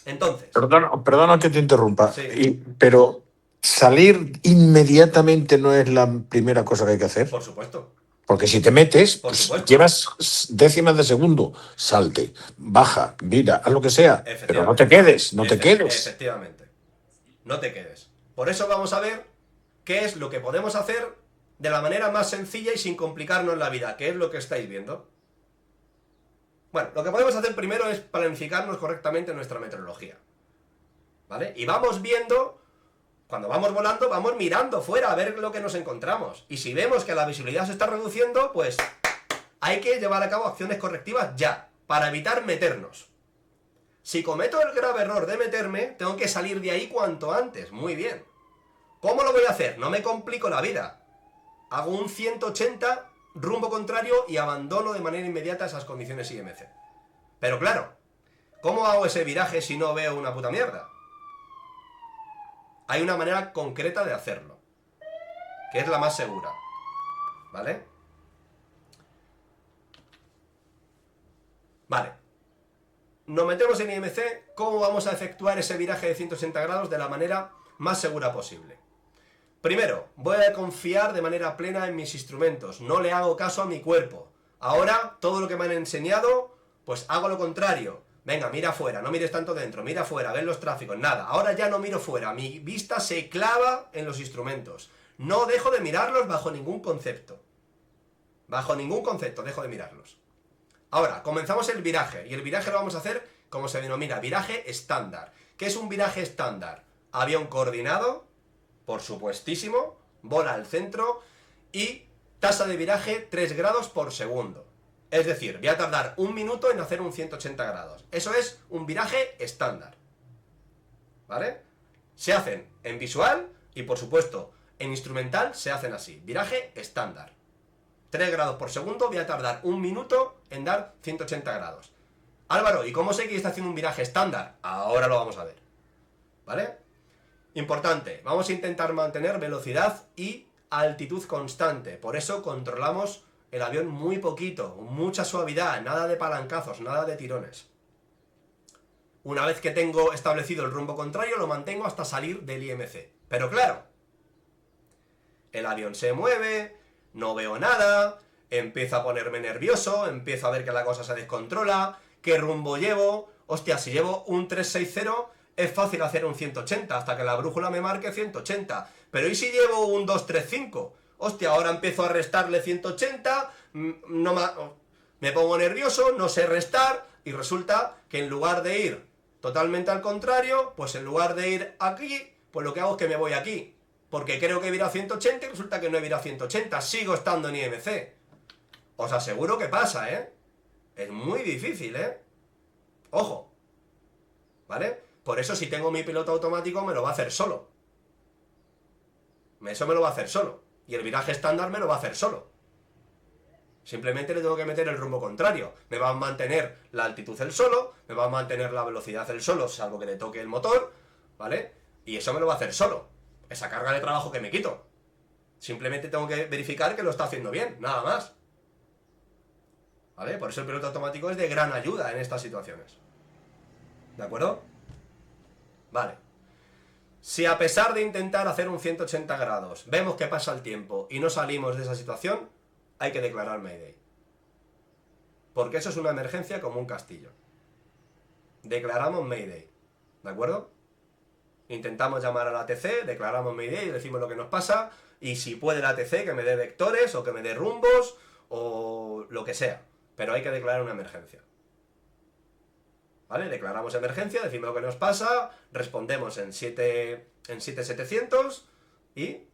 Entonces, Perdona que te interrumpa, sí, pero salir inmediatamente no es la primera cosa que hay que hacer. por supuesto, Porque si te metes, por pues, supuesto, llevas décimas de segundo, salte, baja, mira, haz lo que sea, pero no te efectivamente, quedes, no te quedes. efectivamente, no te quedes. Por eso vamos a ver qué es lo que podemos hacer de la manera más sencilla y sin complicarnos la vida, que es lo que estáis viendo. Bueno, lo que podemos hacer primero es planificarnos correctamente nuestra meteorología, ¿vale? Y vamos viendo, cuando vamos volando, vamos mirando fuera a ver lo que nos encontramos. Y si vemos que la visibilidad se está reduciendo, pues hay que llevar a cabo acciones correctivas ya, para evitar meternos. Si cometo el grave error de meterme, tengo que salir de ahí cuanto antes. Muy bien. ¿Cómo lo voy a hacer? No me complico la vida. Hago un 180 rumbo contrario y abandono de manera inmediata esas condiciones IMC. Pero claro, ¿cómo hago ese viraje si no veo una puta mierda? Hay una manera concreta de hacerlo, que es la más segura, ¿vale? Vale. Nos metemos en IMC, ¿cómo vamos a efectuar ese viraje de 180 grados de la manera más segura posible? Primero, voy a confiar de manera plena en mis instrumentos, no le hago caso a mi cuerpo. Ahora, todo lo que me han enseñado, pues hago lo contrario. Venga, mira afuera, no mires tanto dentro, mira afuera, ven los tráficos, nada. Ahora ya no miro fuera, mi vista se clava en los instrumentos. No dejo de mirarlos bajo ningún concepto. Bajo ningún concepto dejo de mirarlos. Ahora, comenzamos el viraje, y el viraje lo vamos a hacer como se denomina, viraje estándar. ¿Qué es un viraje estándar? Avión coordinado, por supuestísimo, bola al centro y tasa de viraje 3 grados por segundo. Es decir, voy a tardar 1 minuto en hacer un 180 grados. Eso es un viraje estándar, ¿vale? Se hacen en visual y, por supuesto, en instrumental se hacen así. Viraje estándar. 3 grados por segundo, voy a tardar 1 minuto en dar 180 grados. Álvaro, ¿y cómo sé que está haciendo un viraje estándar? Ahora lo vamos a ver, ¿vale? Importante, vamos a intentar mantener velocidad y altitud constante. Por eso controlamos el avión muy poquito, mucha suavidad, nada de palancazos, nada de tirones. Una vez que tengo establecido el rumbo contrario, lo mantengo hasta salir del IMC. Pero claro, el avión se mueve, no veo nada, empiezo a ponerme nervioso, empiezo a ver que la cosa se descontrola, qué rumbo llevo. Hostia, si llevo un 360, es fácil hacer un 180, hasta que la brújula me marque 180. Pero ¿y si llevo un 235? Hostia, ahora empiezo a restarle 180, me pongo nervioso, no sé restar, y resulta que en lugar de ir totalmente al contrario, pues en lugar de ir aquí, pues lo que hago es que me voy aquí. Porque creo que he virado 180 y resulta que no he virado 180, sigo estando en IMC. Os aseguro que pasa, ¿eh? Es muy difícil, ¿eh? Ojo. ¿Vale? Por eso si tengo mi piloto automático me lo va a hacer solo. Eso me lo va a hacer solo. Y el viraje estándar me lo va a hacer solo. Simplemente le tengo que meter el rumbo contrario. Me va a mantener la altitud el solo, me va a mantener la velocidad el solo, salvo que le toque el motor, ¿vale? Y eso me lo va a hacer solo. Esa carga de trabajo que me quito. Simplemente tengo que verificar que lo está haciendo bien, nada más. ¿Vale? Por eso el piloto automático es de gran ayuda en estas situaciones. ¿De acuerdo? Vale. Si a pesar de intentar hacer un 180 grados, vemos que pasa el tiempo y no salimos de esa situación, hay que declarar Mayday. Porque eso es una emergencia como un castillo. Declaramos Mayday. ¿De acuerdo? Intentamos llamar a la ATC, declaramos Mayday y decimos lo que nos pasa. Y si puede la ATC que me dé vectores o que me dé rumbos o lo que sea. Pero hay que declarar una emergencia. ¿Vale? Declaramos emergencia, decimos lo que nos pasa, respondemos en 7700 y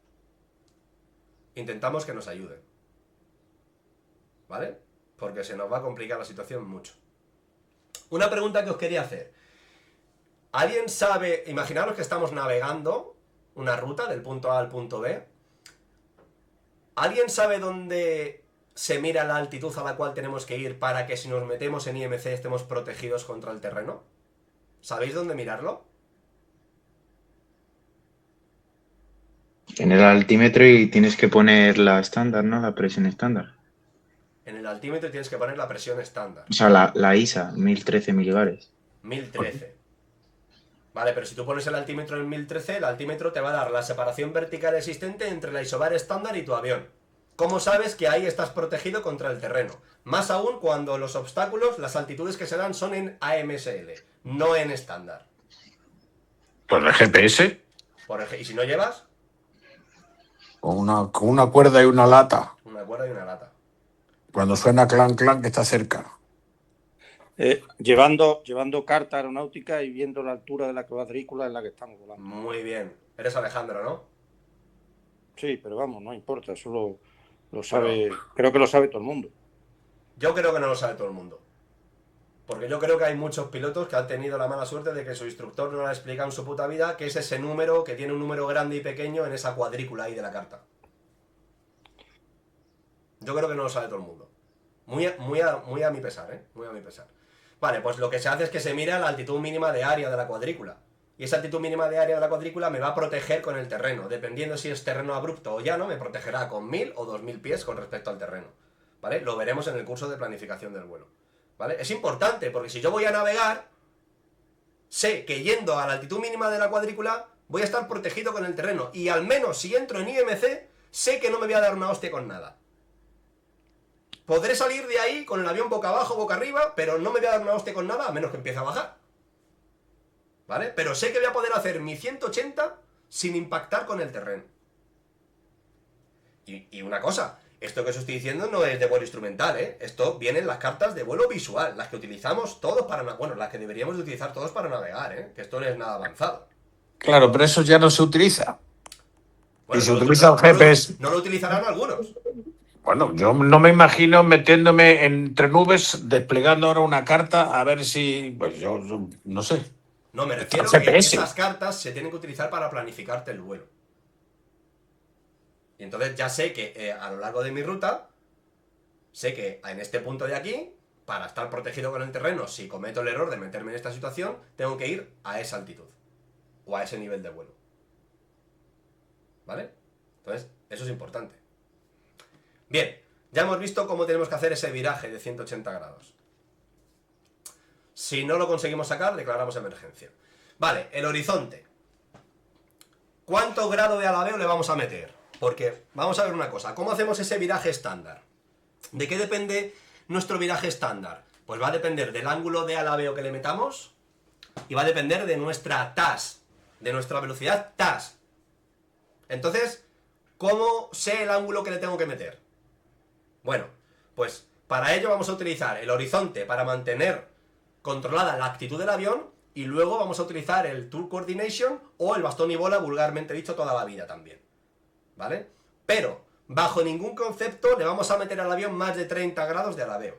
intentamos que nos ayuden. ¿Vale? Porque se nos va a complicar la situación mucho. Una pregunta que os quería hacer. ¿Alguien sabe, imaginaros que estamos navegando una ruta del punto A al punto B? ¿Alguien sabe dónde se mira la altitud a la cual tenemos que ir para que si nos metemos en IMC estemos protegidos contra el terreno? ¿Sabéis dónde mirarlo? En el altímetro y tienes que poner la estándar, ¿no? La presión estándar. En el altímetro tienes que poner la presión estándar. O sea, la ISA, 1013 milibares. 1013. Vale, pero si tú pones el altímetro en 1013, el altímetro te va a dar la separación vertical existente entre la isobar estándar y tu avión. ¿Cómo sabes que ahí estás protegido contra el terreno? Más aún cuando los obstáculos, las altitudes que se dan son en AMSL, no en estándar. Pues el GPS, ¿Y si no llevas? con una cuerda y una lata. Una cuerda y una lata. Cuando suena clan clan que está cerca. Llevando carta aeronáutica y viendo la altura de la cuadrícula en la que estamos volando. Muy bien. Eres Alejandro, ¿no? Sí, pero vamos, no importa, eso lo sabe, creo que lo sabe todo el mundo. Yo creo que no lo sabe todo el mundo. Porque yo creo que hay muchos pilotos que han tenido la mala suerte de que su instructor no le ha explicado en su puta vida que es ese número, que tiene un número grande y pequeño en esa cuadrícula ahí de la carta. Yo creo que no lo sabe todo el mundo. Muy a mi pesar, ¿eh? Muy a mi pesar. Vale, pues lo que se hace es que se mira la altitud mínima de área de la cuadrícula. Y esa altitud mínima de área de la cuadrícula me va a proteger con el terreno. Dependiendo si es terreno abrupto o llano, me protegerá con 1000 o 2000 pies con respecto al terreno. ¿Vale? Lo veremos en el curso de planificación del vuelo. ¿Vale? Es importante, porque si yo voy a navegar, sé que yendo a la altitud mínima de la cuadrícula voy a estar protegido con el terreno. Y al menos si entro en IMC, sé que no me voy a dar una hostia con nada. Podré salir de ahí con el avión boca abajo, boca arriba, pero no me voy a dar una hostia con nada a menos que empiece a bajar. ¿Vale? Pero sé que voy a poder hacer mi 180 sin impactar con el terreno. Y una cosa, esto que os estoy diciendo no es de vuelo instrumental, ¿eh? Esto viene en las cartas de vuelo visual, las que utilizamos todos para... Bueno, las que deberíamos de utilizar todos para navegar, ¿eh? Que esto no es nada avanzado. Claro, pero eso ya no se utiliza. Bueno, Y se utiliza el GPS. No lo utilizarán algunos. Bueno, yo no me imagino metiéndome entre nubes, desplegando ahora una carta, a ver si... Pues yo no sé. No, me refiero El que GPS. esas cartas se tienen que utilizar para planificarte el vuelo. Y entonces ya sé que a lo largo de mi ruta, sé que en este punto de aquí, para estar protegido con el terreno, si cometo el error de meterme en esta situación, tengo que ir a esa altitud. O a ese nivel de vuelo. ¿Vale? Entonces, eso es importante. Bien, ya hemos visto cómo tenemos que hacer ese viraje de 180 grados. Si no lo conseguimos sacar, declaramos emergencia. Vale, el horizonte. ¿Cuánto grado de alabeo le vamos a meter? Porque vamos a ver una cosa. ¿Cómo hacemos ese viraje estándar? ¿De qué depende nuestro viraje estándar? Pues va a depender del ángulo de alabeo que le metamos y va a depender de nuestra TAS, de nuestra velocidad TAS. Entonces, ¿cómo sé el ángulo que le tengo que meter? Bueno, pues para ello vamos a utilizar el horizonte para mantener controlada la actitud del avión y luego vamos a utilizar el Turn Coordination o el bastón y bola, vulgarmente dicho, toda la vida también. ¿Vale? Pero, bajo ningún concepto le vamos a meter al avión más de 30 grados de alabeo.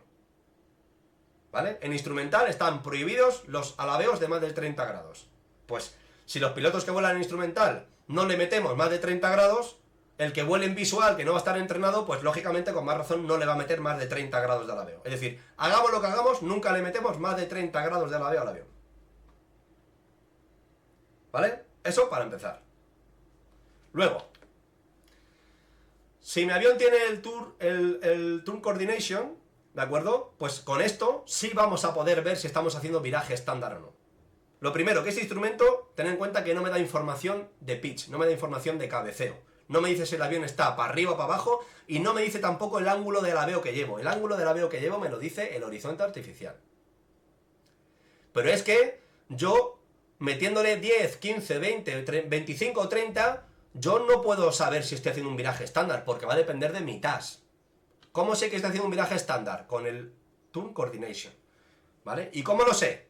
¿Vale? En instrumental están prohibidos los alabeos de más de 30 grados. Pues, si los pilotos que vuelan en instrumental no le metemos más de 30 grados, el que vuele en visual, que no va a estar entrenado, pues lógicamente con más razón no le va a meter más de 30 grados de alabeo. Es decir, hagamos lo que hagamos, nunca le metemos más de 30 grados de alabeo al avión. ¿Vale? Eso para empezar. Luego, si mi avión tiene el Turn Coordination, ¿de acuerdo? Pues con esto sí vamos a poder ver si estamos haciendo viraje estándar o no. Lo primero, que este instrumento, ten en cuenta que no me da información de pitch, no me da información de cabeceo. No me dice si el avión está para arriba o para abajo y no me dice tampoco el ángulo de alabeo que llevo. El ángulo de alabeo que llevo me lo dice el horizonte artificial. Pero es que yo, metiéndole 10, 15, 20, 25 o 30, yo no puedo saber si estoy haciendo un viraje estándar porque va a depender de mi TAS. ¿Cómo sé que estoy haciendo un viraje estándar? Con el Turn Coordination. ¿Vale? ¿Y cómo lo sé?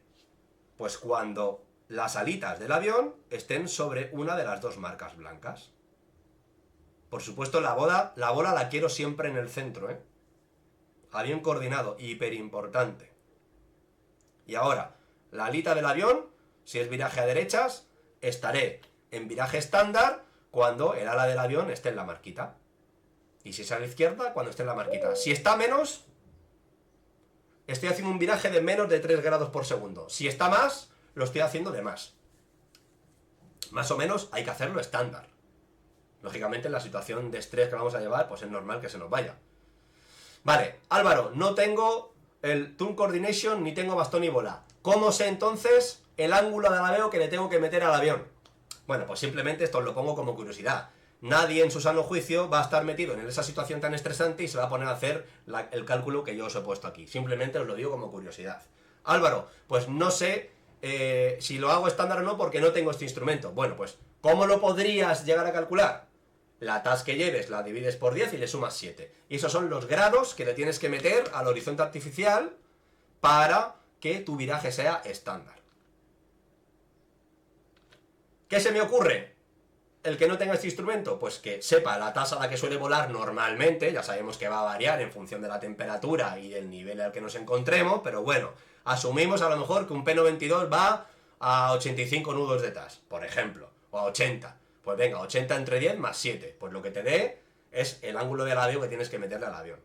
Pues cuando las alitas del avión estén sobre una de las dos marcas blancas. Por supuesto, la bola la quiero siempre en el centro, ¿eh? Avión coordinado, hiper importante. Y ahora, la alita del avión, si es viraje a derechas, estaré en viraje estándar cuando el ala del avión esté en la marquita. Y si es a la izquierda, cuando esté en la marquita. Si está menos, estoy haciendo un viraje de menos de 3 grados por segundo. Si está más, lo estoy haciendo de más. Más o menos hay que hacerlo estándar. Lógicamente, en la situación de estrés que vamos a llevar, pues es normal que se nos vaya. Vale, Álvaro, no tengo el Turn Coordination ni tengo bastón y bola. ¿Cómo sé entonces el ángulo de alabeo que le tengo que meter al avión? Bueno, pues simplemente esto os lo pongo como curiosidad. Nadie en su sano juicio va a estar metido en esa situación tan estresante y se va a poner a hacer el cálculo que yo os he puesto aquí. Simplemente os lo digo como curiosidad. Álvaro, pues no sé si lo hago estándar o no porque no tengo este instrumento. Bueno, pues, ¿cómo lo podrías llegar a calcular? La TAS que lleves la divides por 10 y le sumas 7. Y esos son los grados que le tienes que meter al horizonte artificial para que tu viraje sea estándar. ¿Qué se me ocurre? El que no tenga este instrumento, pues que sepa la tasa a la que suele volar normalmente, ya sabemos que va a variar en función de la temperatura y del nivel al que nos encontremos, pero bueno, asumimos a lo mejor que un P92 va a 85 nudos de TAS, por ejemplo, o a 80. Pues venga, 80 entre 10 más 7, pues lo que te dé es el ángulo de alabeo que tienes que meterle al avión.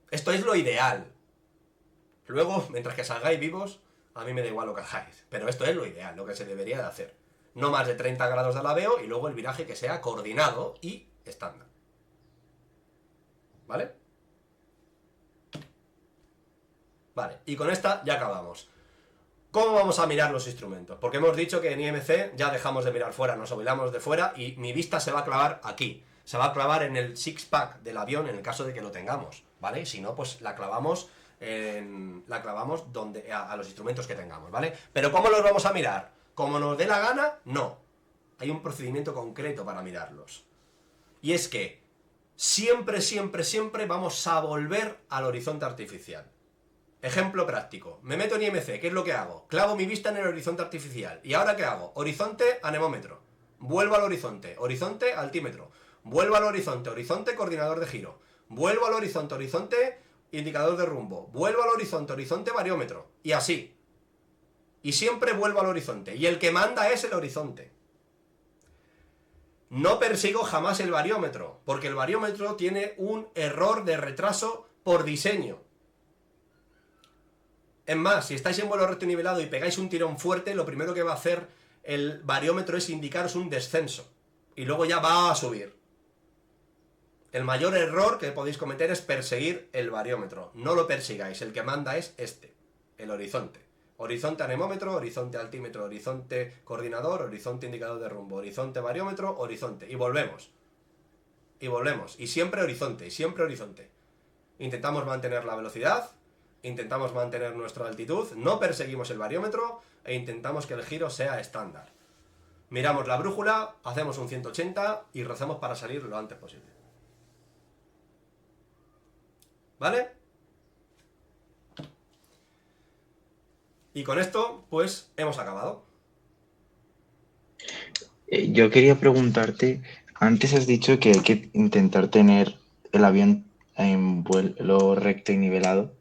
Esto es lo ideal. Luego, mientras que salgáis vivos, a mí me da igual lo que hagáis, pero esto es lo ideal, lo que se debería de hacer. No más de 30 grados de alabeo y luego el viraje que sea coordinado y estándar. ¿Vale? Vale, y con esta ya acabamos. ¿Cómo vamos a mirar los instrumentos? Porque hemos dicho que en IMC ya dejamos de mirar fuera, nos olvidamos de fuera y mi vista se va a clavar aquí. Se va a clavar en el six-pack del avión en el caso de que lo tengamos, ¿vale? Si no, pues la clavamos donde a los instrumentos que tengamos, ¿vale? Pero ¿cómo los vamos a mirar? ¿Como nos dé la gana? No. Hay un procedimiento concreto para mirarlos. Y es que siempre, siempre, siempre vamos a volver al horizonte artificial. Ejemplo práctico. Me meto en IMC, ¿qué es lo que hago? Clavo mi vista en el horizonte artificial. ¿Y ahora qué hago? Horizonte, anemómetro. Vuelvo al horizonte, horizonte, altímetro. Vuelvo al horizonte, horizonte, coordinador de giro. Vuelvo al horizonte, horizonte, indicador de rumbo. Vuelvo al horizonte, horizonte, variómetro. Y así. Y siempre vuelvo al horizonte. Y el que manda es el horizonte. No persigo jamás el variómetro, porque el variómetro tiene un error de retraso por diseño. Es más, si estáis en vuelo recto y nivelado y pegáis un tirón fuerte, lo primero que va a hacer el variómetro es indicaros un descenso. Y luego ya va a subir. El mayor error que podéis cometer es perseguir el variómetro. No lo persigáis, el que manda es este, el horizonte. Horizonte anemómetro, horizonte altímetro, horizonte coordinador, horizonte indicador de rumbo, horizonte variómetro, horizonte. Y volvemos. y volvemos. Y siempre horizonte, y siempre horizonte. Intentamos mantener la velocidad, intentamos mantener nuestra altitud, no perseguimos el bariómetro e intentamos que el giro sea estándar. Miramos la brújula, hacemos un 180 y rezamos para salir lo antes posible. ¿Vale? Y con esto, pues, hemos acabado. Yo quería preguntarte, antes has dicho que hay que intentar tener el avión en vuelo recto y nivelado,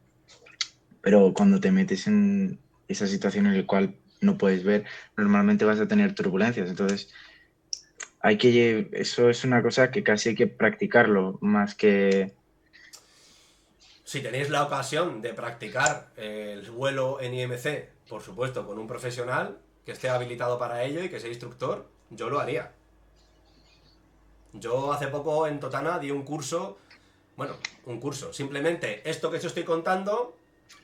pero cuando te metes en esa situación en la cual no puedes ver, normalmente vas a tener turbulencias, entonces eso es una cosa que casi hay que practicarlo, más que... Si tenéis la ocasión de practicar el vuelo en IMC, por supuesto, con un profesional que esté habilitado para ello y que sea instructor, yo lo haría. Yo hace poco en Totana di un curso, simplemente esto que os estoy contando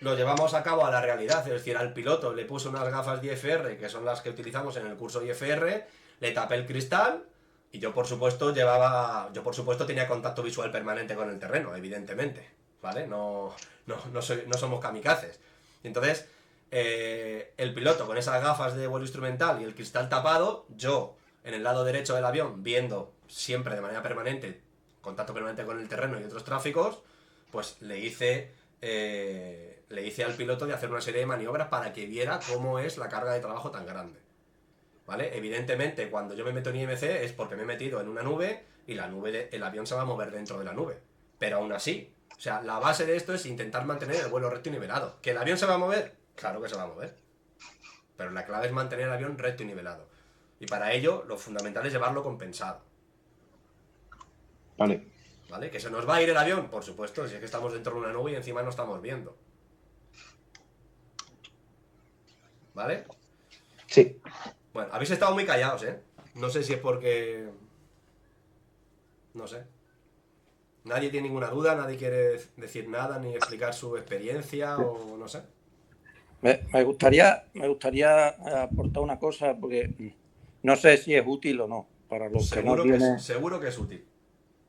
lo llevamos a cabo a la realidad, es decir, al piloto le puse unas gafas de IFR, que son las que utilizamos en el curso IFR, le tapé el cristal y yo por supuesto tenía contacto visual permanente con el terreno, evidentemente, ¿vale? No somos kamikazes. Entonces, el piloto con esas gafas de vuelo instrumental y el cristal tapado, yo en el lado derecho del avión, viendo siempre de manera permanente, contacto permanente con el terreno y otros tráficos, pues le hice al piloto de hacer una serie de maniobras para que viera cómo es la carga de trabajo tan grande, ¿vale? Evidentemente, cuando yo me meto en IMC es porque me he metido en una nube y el avión se va a mover dentro de la nube, pero aún así, o sea, la base de esto es intentar mantener el vuelo recto y nivelado. ¿Que el avión se va a mover? Claro que se va a mover, pero la clave es mantener el avión recto y nivelado, y para ello lo fundamental es llevarlo compensado. ¿Vale? ¿Que se nos va a ir el avión? Por supuesto, si es que estamos dentro de una nube y encima no estamos viendo. ¿Vale? Sí. Bueno, habéis estado muy callados, ¿eh? No sé si es porque... No sé. Nadie tiene ninguna duda, nadie quiere decir nada, ni explicar su experiencia, o no sé. Me gustaría aportar una cosa, porque no sé si es útil o no, para los que no tienen... Seguro que es útil.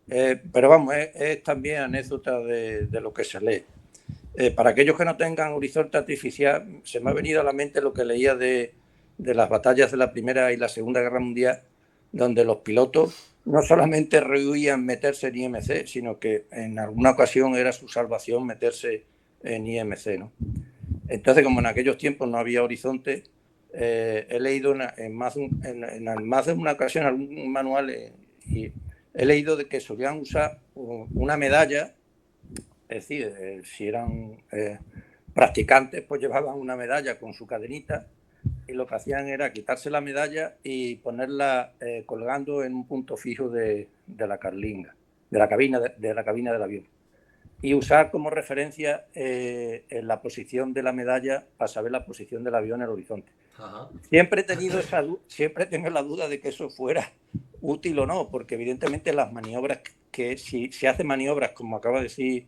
Pero vamos, es también anécdota de lo que se lee. Para aquellos que no tengan horizonte artificial, se me ha venido a la mente lo que leía de las batallas de la Primera y la Segunda Guerra Mundial, donde los pilotos no solamente rehuían meterse en IMC, sino que en alguna ocasión era su salvación meterse en IMC, ¿no? Entonces, como en aquellos tiempos no había horizonte, he leído en más de una ocasión algún manual y he leído de que solían usar una medalla, es decir, si eran practicantes, pues llevaban una medalla con su cadenita y lo que hacían era quitarse la medalla y ponerla colgando en un punto fijo de la carlinga, de la cabina del avión. Y usar como referencia la posición de la medalla para saber la posición del avión en el horizonte. Ajá. Siempre he tenido la duda de que eso fuera útil o no, porque evidentemente las maniobras, que si se hacen maniobras, como acaba de decir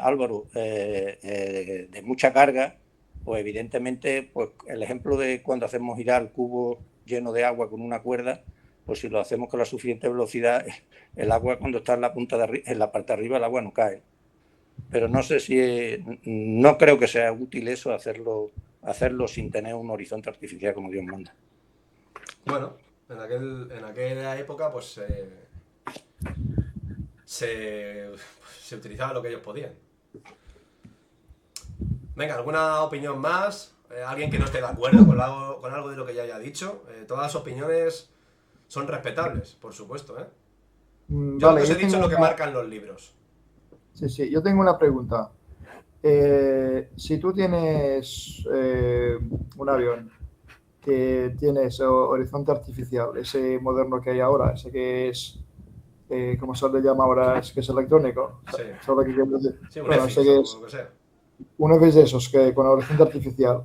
Álvaro, de mucha carga, pues evidentemente, pues el ejemplo de cuando hacemos girar el cubo lleno de agua con una cuerda, pues si lo hacemos con la suficiente velocidad, el agua cuando está en la punta en la parte de arriba, el agua no cae. Pero no sé no creo que sea útil eso, hacerlo sin tener un horizonte artificial como Dios manda. Bueno, en aquella época pues se utilizaba lo que ellos podían. Venga, ¿alguna opinión más? ¿Alguien que no esté de acuerdo con algo de lo que ya haya dicho? Todas las opiniones son respetables, por supuesto, ¿eh? Yo os he dicho lo que marcan los libros. Sí, yo tengo una pregunta. Si tú tienes un avión que tiene ese horizonte artificial, ese moderno que hay ahora, ese que es, ¿cómo se le llama ahora? Es que es electrónico. Sí. Un uno que es de esos, que con horizonte artificial.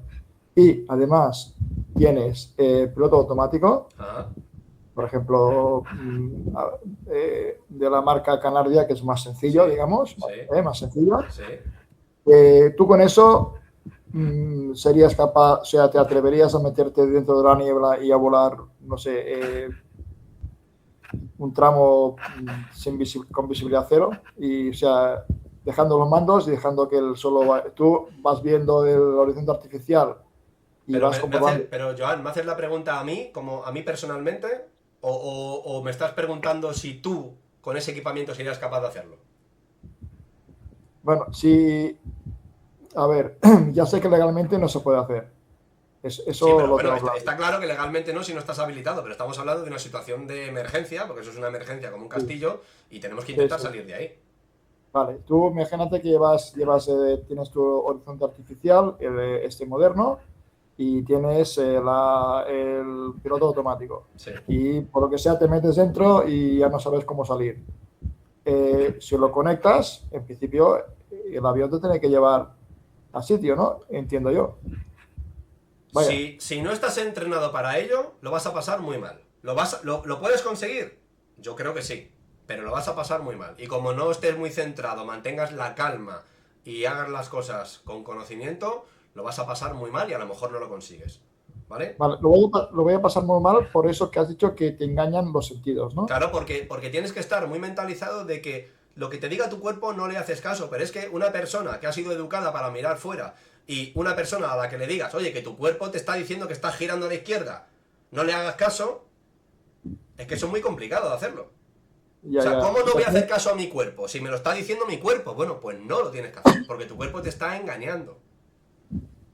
Y además tienes piloto automático. Ajá. Por ejemplo, de la marca Canardia, que es más sencillo, digamos, más sencillo. Sí. Tú con eso serías capaz, o sea, te atreverías a meterte dentro de la niebla y a volar, no sé, un tramo con visibilidad cero y, o sea, dejando los mandos y dejando que él solo va, tú vas viendo el horizonte artificial y Pero, vas comprobando. pero Joan, ¿me haces la pregunta a mí, como a mí personalmente? O me estás preguntando si tú, con ese equipamiento, serías capaz de hacerlo? Bueno, sí, a ver, ya sé que legalmente no se puede hacer. Sí, Eso pero lo bueno, tengo está, claro. está claro que legalmente no si no estás habilitado, pero estamos hablando de una situación de emergencia, porque eso es una emergencia como un Sí, castillo, y tenemos que sí, intentar sí. salir de ahí. Vale, tú imagínate que tienes tu horizonte artificial, este moderno, y tienes el piloto automático. Sí. Y por lo que sea te metes dentro y ya no sabes cómo salir. Si lo conectas, en principio el avión te tiene que llevar a sitio, ¿no? Entiendo yo. Vaya, Si no estás entrenado para ello, lo vas a pasar muy mal. ¿Lo puedes conseguir? Yo creo que sí, pero lo vas a pasar muy mal. Y como no estés muy centrado, mantengas la calma y hagas las cosas con conocimiento, lo vas a pasar muy mal y a lo mejor no lo consigues. ¿Vale? vale, lo voy a pasar muy mal por eso que has dicho que te engañan los sentidos, ¿no? Claro, porque tienes que estar muy mentalizado de que lo que te diga tu cuerpo no le haces caso, pero es que una persona que ha sido educada para mirar fuera y una persona a la que le digas, oye, que tu cuerpo te está diciendo que estás girando a la izquierda, no le hagas caso, es que eso es muy complicado de hacerlo. O Ya, sea, ya. ¿cómo O no voy sea, a hacer caso a mi cuerpo? Si me lo está diciendo mi cuerpo, bueno, pues no lo tienes que hacer, porque tu cuerpo te está engañando.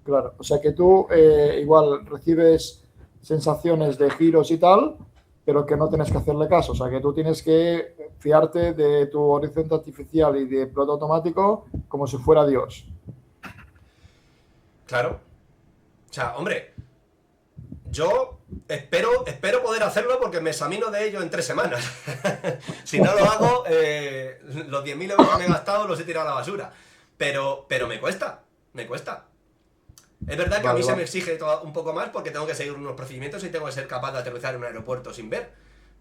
claro, o sea que tú igual recibes sensaciones de giros y tal, pero que no tienes que hacerle caso. O sea que tú tienes que fiarte de tu horizonte artificial y de piloto automático como si fuera Dios. Claro. O sea, hombre, yo espero poder hacerlo porque me examino de ello en 3 semanas. Si no lo hago, los 10.000 euros que me he gastado los he tirado a la basura. Pero me cuesta, me cuesta. Es verdad que a mí Vale, se me vale. exige un poco más porque tengo que seguir unos procedimientos y tengo que ser capaz de aterrizar en un aeropuerto sin ver.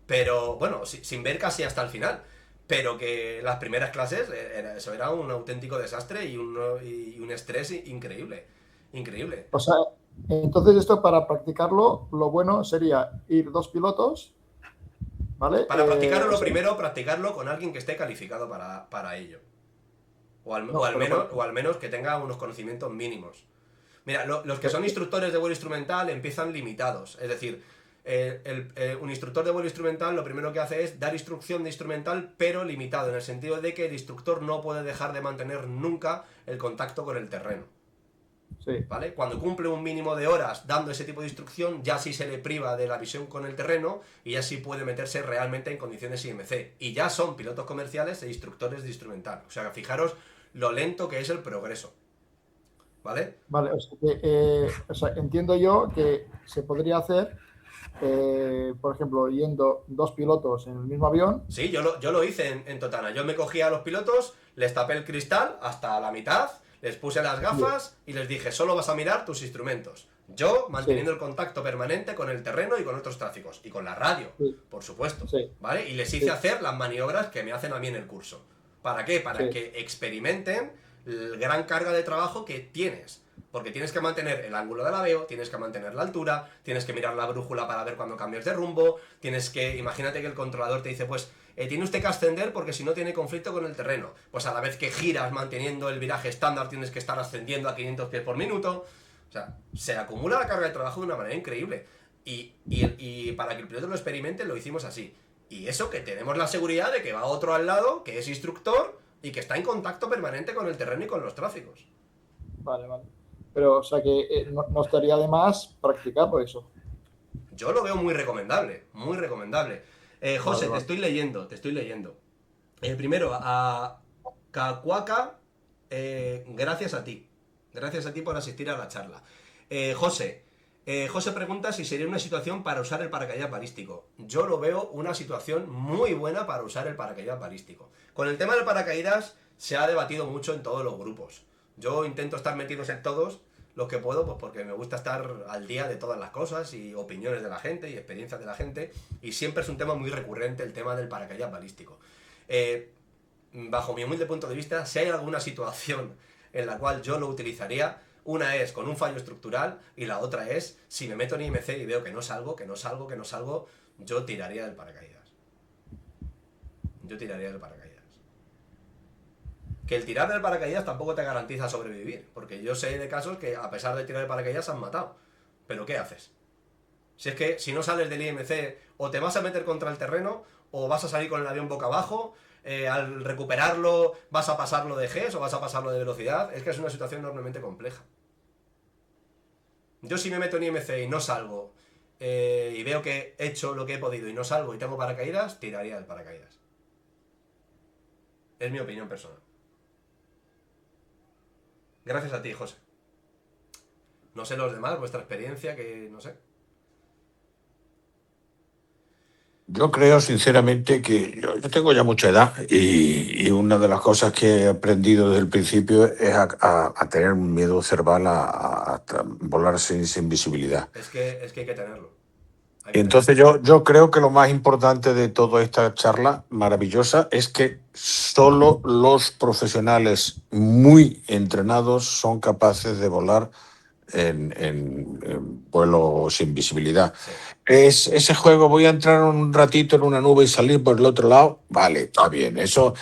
Pero, bueno, sin ver casi hasta el final. Pero que las primeras clases, eso era un auténtico desastre y un estrés increíble. Increíble. O sea, entonces esto para practicarlo, lo bueno sería ir dos pilotos, ¿vale? Para practicarlo, O lo sea, primero, practicarlo con alguien que esté calificado para ello. no, pero O al menos que tenga unos conocimientos mínimos. Mira, los que son instructores de vuelo instrumental empiezan limitados. Es decir, un instructor de vuelo instrumental lo primero que hace es dar instrucción de instrumental, pero limitado, en el sentido de que el instructor no puede dejar de mantener nunca el contacto con el terreno. sí, ¿Vale? Cuando cumple un mínimo de horas dando ese tipo de instrucción, ya sí se le priva de la visión con el terreno y ya sí puede meterse realmente en condiciones IMC. Y ya son pilotos comerciales e instructores de instrumental. O sea, fijaros lo lento que es el progreso. ¿Vale? vale. O sea, entiendo yo que se podría hacer, por ejemplo, yendo dos pilotos en el mismo avión. Sí, yo lo hice en Totana. Yo me cogía a los pilotos, les tapé el cristal hasta la mitad, les puse las Sí, gafas y les dije, solo vas a mirar tus instrumentos. Yo sí, manteniendo el contacto permanente con el terreno y con otros tráficos. Y con la radio, sí, por supuesto. sí, ¿Vale? Y les hice sí, hacer las maniobras que me hacen a mí en el curso. ¿Para qué? Para sí, que experimenten la gran carga de trabajo que tienes. Porque tienes que mantener el ángulo del aveo, tienes que mantener la altura, tienes que mirar la brújula para ver cuando cambias de rumbo, tienes que, imagínate que el controlador te dice, pues, tiene usted que ascender porque si no tiene conflicto con el terreno. Pues a la vez que giras manteniendo el viraje estándar, tienes que estar ascendiendo a 500 pies por minuto. O sea, se acumula la carga de trabajo de una manera increíble. Y para que el piloto lo experimente, lo hicimos así. Y eso que tenemos la seguridad de que va otro al lado, que es instructor y que está en contacto permanente con el terreno y con los tráficos. vale, vale. Pero, o sea que no, no estaría de más practicarlo eso. Yo lo veo muy recomendable, muy recomendable. Vale, José, te vale. estoy leyendo, te estoy leyendo. Primero, a Kakuaka, gracias a ti. Gracias a ti por asistir a la charla. José, José pregunta si sería una situación para usar el paracaídas balístico. Yo lo veo una situación muy buena para usar el paracaídas balístico. Con el tema del paracaídas se ha debatido mucho en todos los grupos. Yo intento estar metidos en todos los que puedo, pues porque me gusta estar al día de todas las cosas y opiniones de la gente y experiencias de la gente. Y siempre es un tema muy recurrente el tema del paracaídas balístico. Bajo mi humilde punto de vista, si hay alguna situación en la cual yo lo utilizaría, una es con un fallo estructural y la otra es, si me meto en IMC y veo que no salgo, yo tiraría del paracaídas. Yo tiraría del paracaídas. Que el tirar del paracaídas tampoco te garantiza sobrevivir, porque yo sé de casos que a pesar de tirar el paracaídas se han matado. ¿Pero qué haces? Si es que si no sales del IMC, o te vas a meter contra el terreno, o vas a salir con el avión boca abajo, al recuperarlo vas a pasarlo de GES o vas a pasarlo de velocidad. Es que es una situación enormemente compleja. Yo si me meto en IMC y no salgo, y veo que he hecho lo que he podido y no salgo y tengo paracaídas, tiraría del paracaídas. Es mi opinión personal. Gracias a ti, José. No sé los demás, vuestra experiencia, que no sé. Yo creo sinceramente que yo tengo ya mucha edad y una de las cosas que he aprendido desde el principio es a tener un miedo cerval a volar sin visibilidad. Es que hay que tenerlo. Y entonces yo creo que lo más importante de toda esta charla maravillosa es que solo los profesionales muy entrenados son capaces de volar en vuelo sin visibilidad. Sí. Es ese juego, voy a entrar un ratito en una nube y salir por el otro lado, vale, está bien. Eso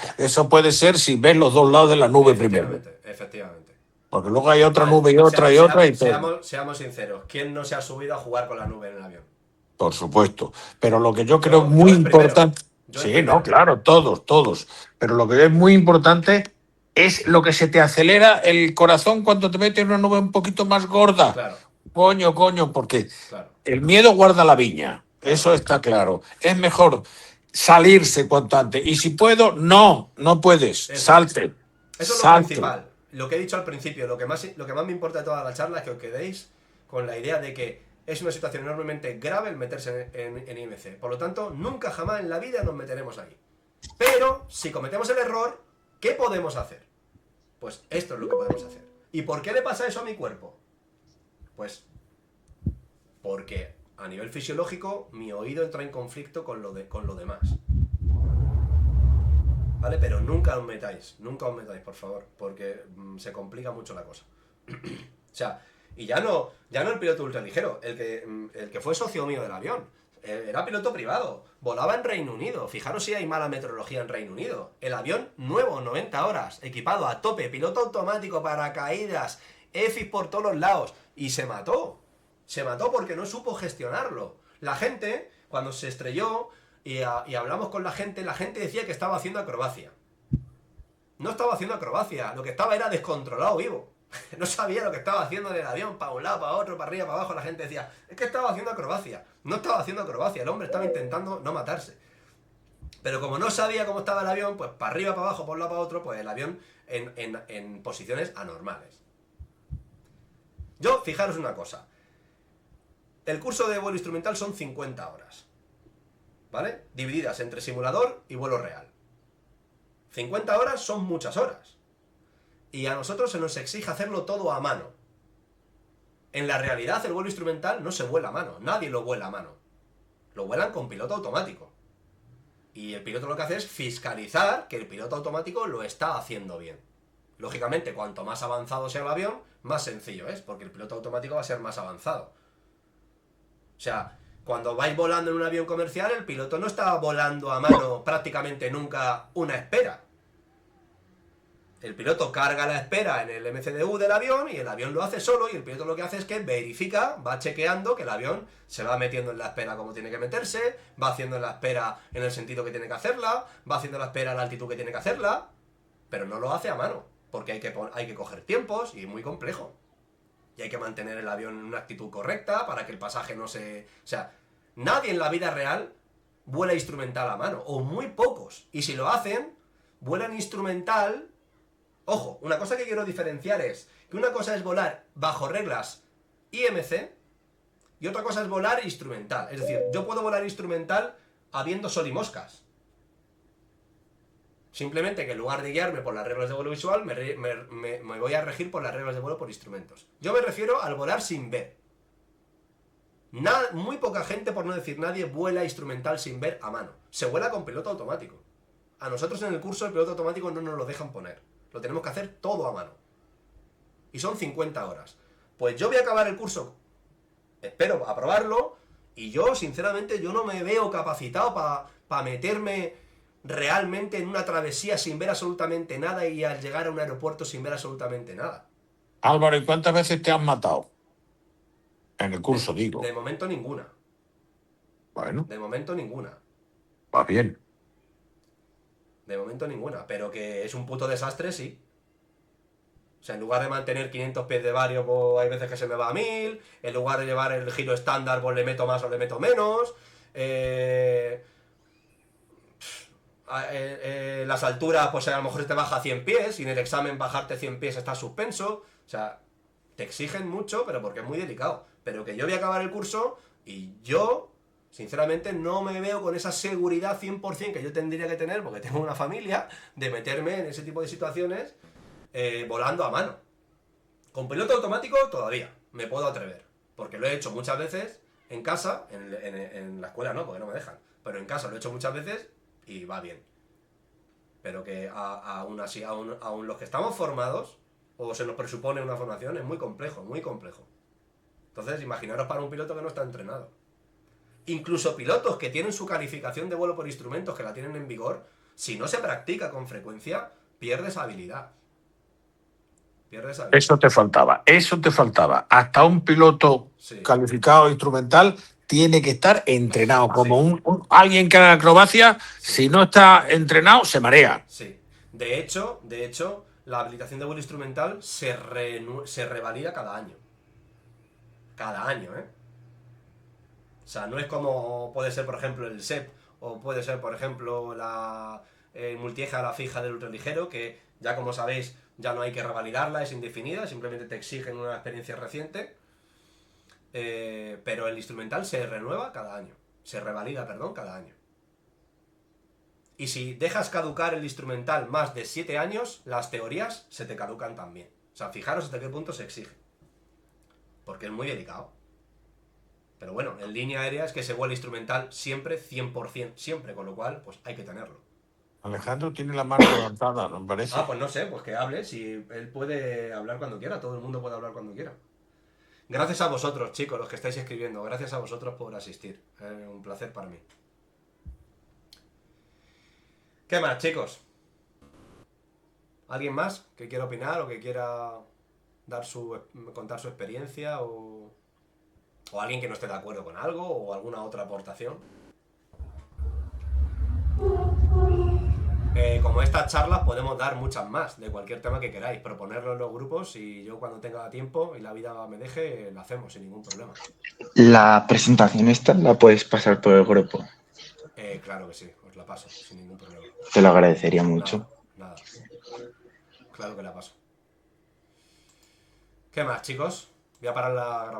puede ser si ves los dos lados de la nube primero. Efectivamente. Porque luego hay otra Vale, nube y otra y otra y todo. Seamos sinceros, ¿quién no se ha subido a jugar con la nube en el avión? Por supuesto. Pero lo que yo creo Yo muy el primero. importante. Yo el Sí, primero. no, claro, todos. Pero lo que es muy importante es lo que se te acelera el corazón cuando te metes en una nube un poquito más gorda. Claro, Coño, porque claro. el miedo guarda la viña. Eso está claro. Es mejor salirse cuanto antes. Y si puedo, no puedes. Eso. Salte. Eso es lo Salte. principal. Lo que he dicho al principio, lo que más me importa de toda la charla es que os quedéis con la idea de que es una situación enormemente grave el meterse en IMC. Por lo tanto, nunca jamás en la vida nos meteremos ahí. Pero, si cometemos el error, ¿qué podemos hacer? Pues esto es lo que podemos hacer. ¿Y por qué le pasa eso a mi cuerpo? Pues porque a nivel fisiológico mi oído entra en conflicto con lo demás. ¿Vale? Pero nunca os metáis, por favor, porque se complica mucho la cosa. O sea, y ya no el piloto ultraligero, el que fue socio mío del avión, era piloto privado, volaba en Reino Unido. Fijaros si hay mala meteorología en Reino Unido. El avión nuevo, 90 horas, equipado a tope, piloto automático, paracaídas, EFIs por todos los lados, y se mató. Se mató porque no supo gestionarlo. La gente, cuando se estrelló y hablamos con la gente decía que estaba haciendo acrobacia. No estaba haciendo acrobacia, lo que estaba era descontrolado vivo. No sabía lo que estaba haciendo en el avión, para un lado, para otro, para arriba, para abajo. La gente decía, es que estaba haciendo acrobacia. No estaba haciendo acrobacia, el hombre estaba intentando no matarse. Pero como no sabía cómo estaba el avión, pues para arriba, para abajo, por un lado, para otro, pues el avión en posiciones anormales. Yo, fijaros una cosa. El curso de vuelo instrumental son 50 horas. ¿Vale? Divididas entre simulador y vuelo real. 50 horas son muchas horas. Y a nosotros se nos exige hacerlo todo a mano. En la realidad, el vuelo instrumental no se vuela a mano. Nadie lo vuela a mano. Lo vuelan con piloto automático. Y el piloto lo que hace es fiscalizar que el piloto automático lo está haciendo bien. Lógicamente, cuanto más avanzado sea el avión, más sencillo es, porque el piloto automático va a ser más avanzado. O sea, cuando vais volando en un avión comercial, el piloto no está volando a mano prácticamente nunca una espera. El piloto carga la espera en el MCDU del avión y el avión lo hace solo, y el piloto lo que hace es que verifica, va chequeando que el avión se va metiendo en la espera como tiene que meterse, va haciendo la espera en el sentido que tiene que hacerla, va haciendo la espera a la altitud que tiene que hacerla, pero no lo hace a mano, porque hay que coger tiempos y es muy complejo. Y hay que mantener el avión en una actitud correcta para que el pasaje no se... O sea, nadie en la vida real vuela instrumental a mano, o muy pocos. Y si lo hacen, vuelan instrumental... Ojo, una cosa que quiero diferenciar es que una cosa es volar bajo reglas IMC y otra cosa es volar instrumental. Es decir, yo puedo volar instrumental habiendo sol y moscas. Simplemente que en lugar de guiarme por las reglas de vuelo visual, me voy a regir por las reglas de vuelo por instrumentos. Yo me refiero al volar sin ver. Muy poca gente, por no decir nadie, vuela instrumental sin ver a mano. Se vuela con piloto automático. A nosotros en el curso el piloto automático no nos lo dejan poner. Lo tenemos que hacer todo a mano. Y son 50 horas. Pues yo voy a acabar el curso, espero aprobarlo, y yo, sinceramente, yo no me veo capacitado para meterme realmente en una travesía sin ver absolutamente nada y al llegar a un aeropuerto sin ver absolutamente nada. Álvaro, ¿y cuántas veces te has matado? En el curso, digo. De momento ninguna. Bueno, De momento ninguna. va bien. De momento ninguna. Pero que es un puto desastre, sí. O sea, en lugar de mantener 500 pies de vario, pues hay veces que se me va a 1000. En lugar de llevar el giro estándar, pues le meto más o le meto menos. Las alturas, pues a lo mejor te baja a 100 pies. Y en el examen bajarte 100 pies está suspenso. O sea, te exigen mucho, pero porque es muy delicado. Pero que yo voy a acabar el curso y yo, sinceramente, no me veo con esa seguridad 100% que yo tendría que tener, porque tengo una familia, de meterme en ese tipo de situaciones volando a mano. Con piloto automático todavía me puedo atrever, porque lo he hecho muchas veces en casa, en la escuela no, porque no me dejan, pero en casa lo he hecho muchas veces y va bien. Pero que aún así, aún los que estamos formados, o se nos presupone una formación, es muy complejo, muy complejo. Entonces, imaginaros para un piloto que no está entrenado. Incluso pilotos que tienen su calificación de vuelo por instrumentos, que la tienen en vigor, si no se practica con frecuencia, pierdes habilidad. Pierdes habilidad. Eso te faltaba, eso te faltaba. Hasta un piloto Sí. calificado instrumental tiene que estar entrenado. Como Sí. alguien que haga acrobacia, Sí. si no está entrenado, se marea. Sí. De hecho, la habilitación de vuelo instrumental se revalida cada año. Cada año, ¿eh? O sea, no es como puede ser, por ejemplo, el SEP, o puede ser, por ejemplo, la multieja a la fija del ultraligero, que ya como sabéis, ya no hay que revalidarla, es indefinida, simplemente te exigen una experiencia reciente. Pero el instrumental se renueva cada año. Se revalida, perdón, cada año. Y si dejas caducar el instrumental más de 7 años, las teorías se te caducan también. O sea, fijaros hasta qué punto se exige. Porque es muy delicado. Pero bueno, en línea aérea es que se vuela instrumental siempre, 100%, siempre, con lo cual, pues hay que tenerlo. Alejandro tiene la mano levantada, ¿no me parece? Ah, pues no sé, pues que hable, si él puede hablar cuando quiera, todo el mundo puede hablar cuando quiera. Gracias a vosotros, chicos, los que estáis escribiendo, gracias a vosotros por asistir. Un placer para mí. ¿Qué más, chicos? ¿Alguien más que quiera opinar o que quiera contar su experiencia o alguien que no esté de acuerdo con algo o alguna otra aportación? Como estas charlas podemos dar muchas más de cualquier tema que queráis, proponerlo en los grupos y yo cuando tenga tiempo y la vida me deje, la hacemos sin ningún problema. La presentación esta la puedes pasar por el grupo. Claro que sí, os la paso sin ningún problema. Te lo agradecería mucho. Nada. Claro que la paso. ¿Qué más, chicos? Voy a parar la grabación.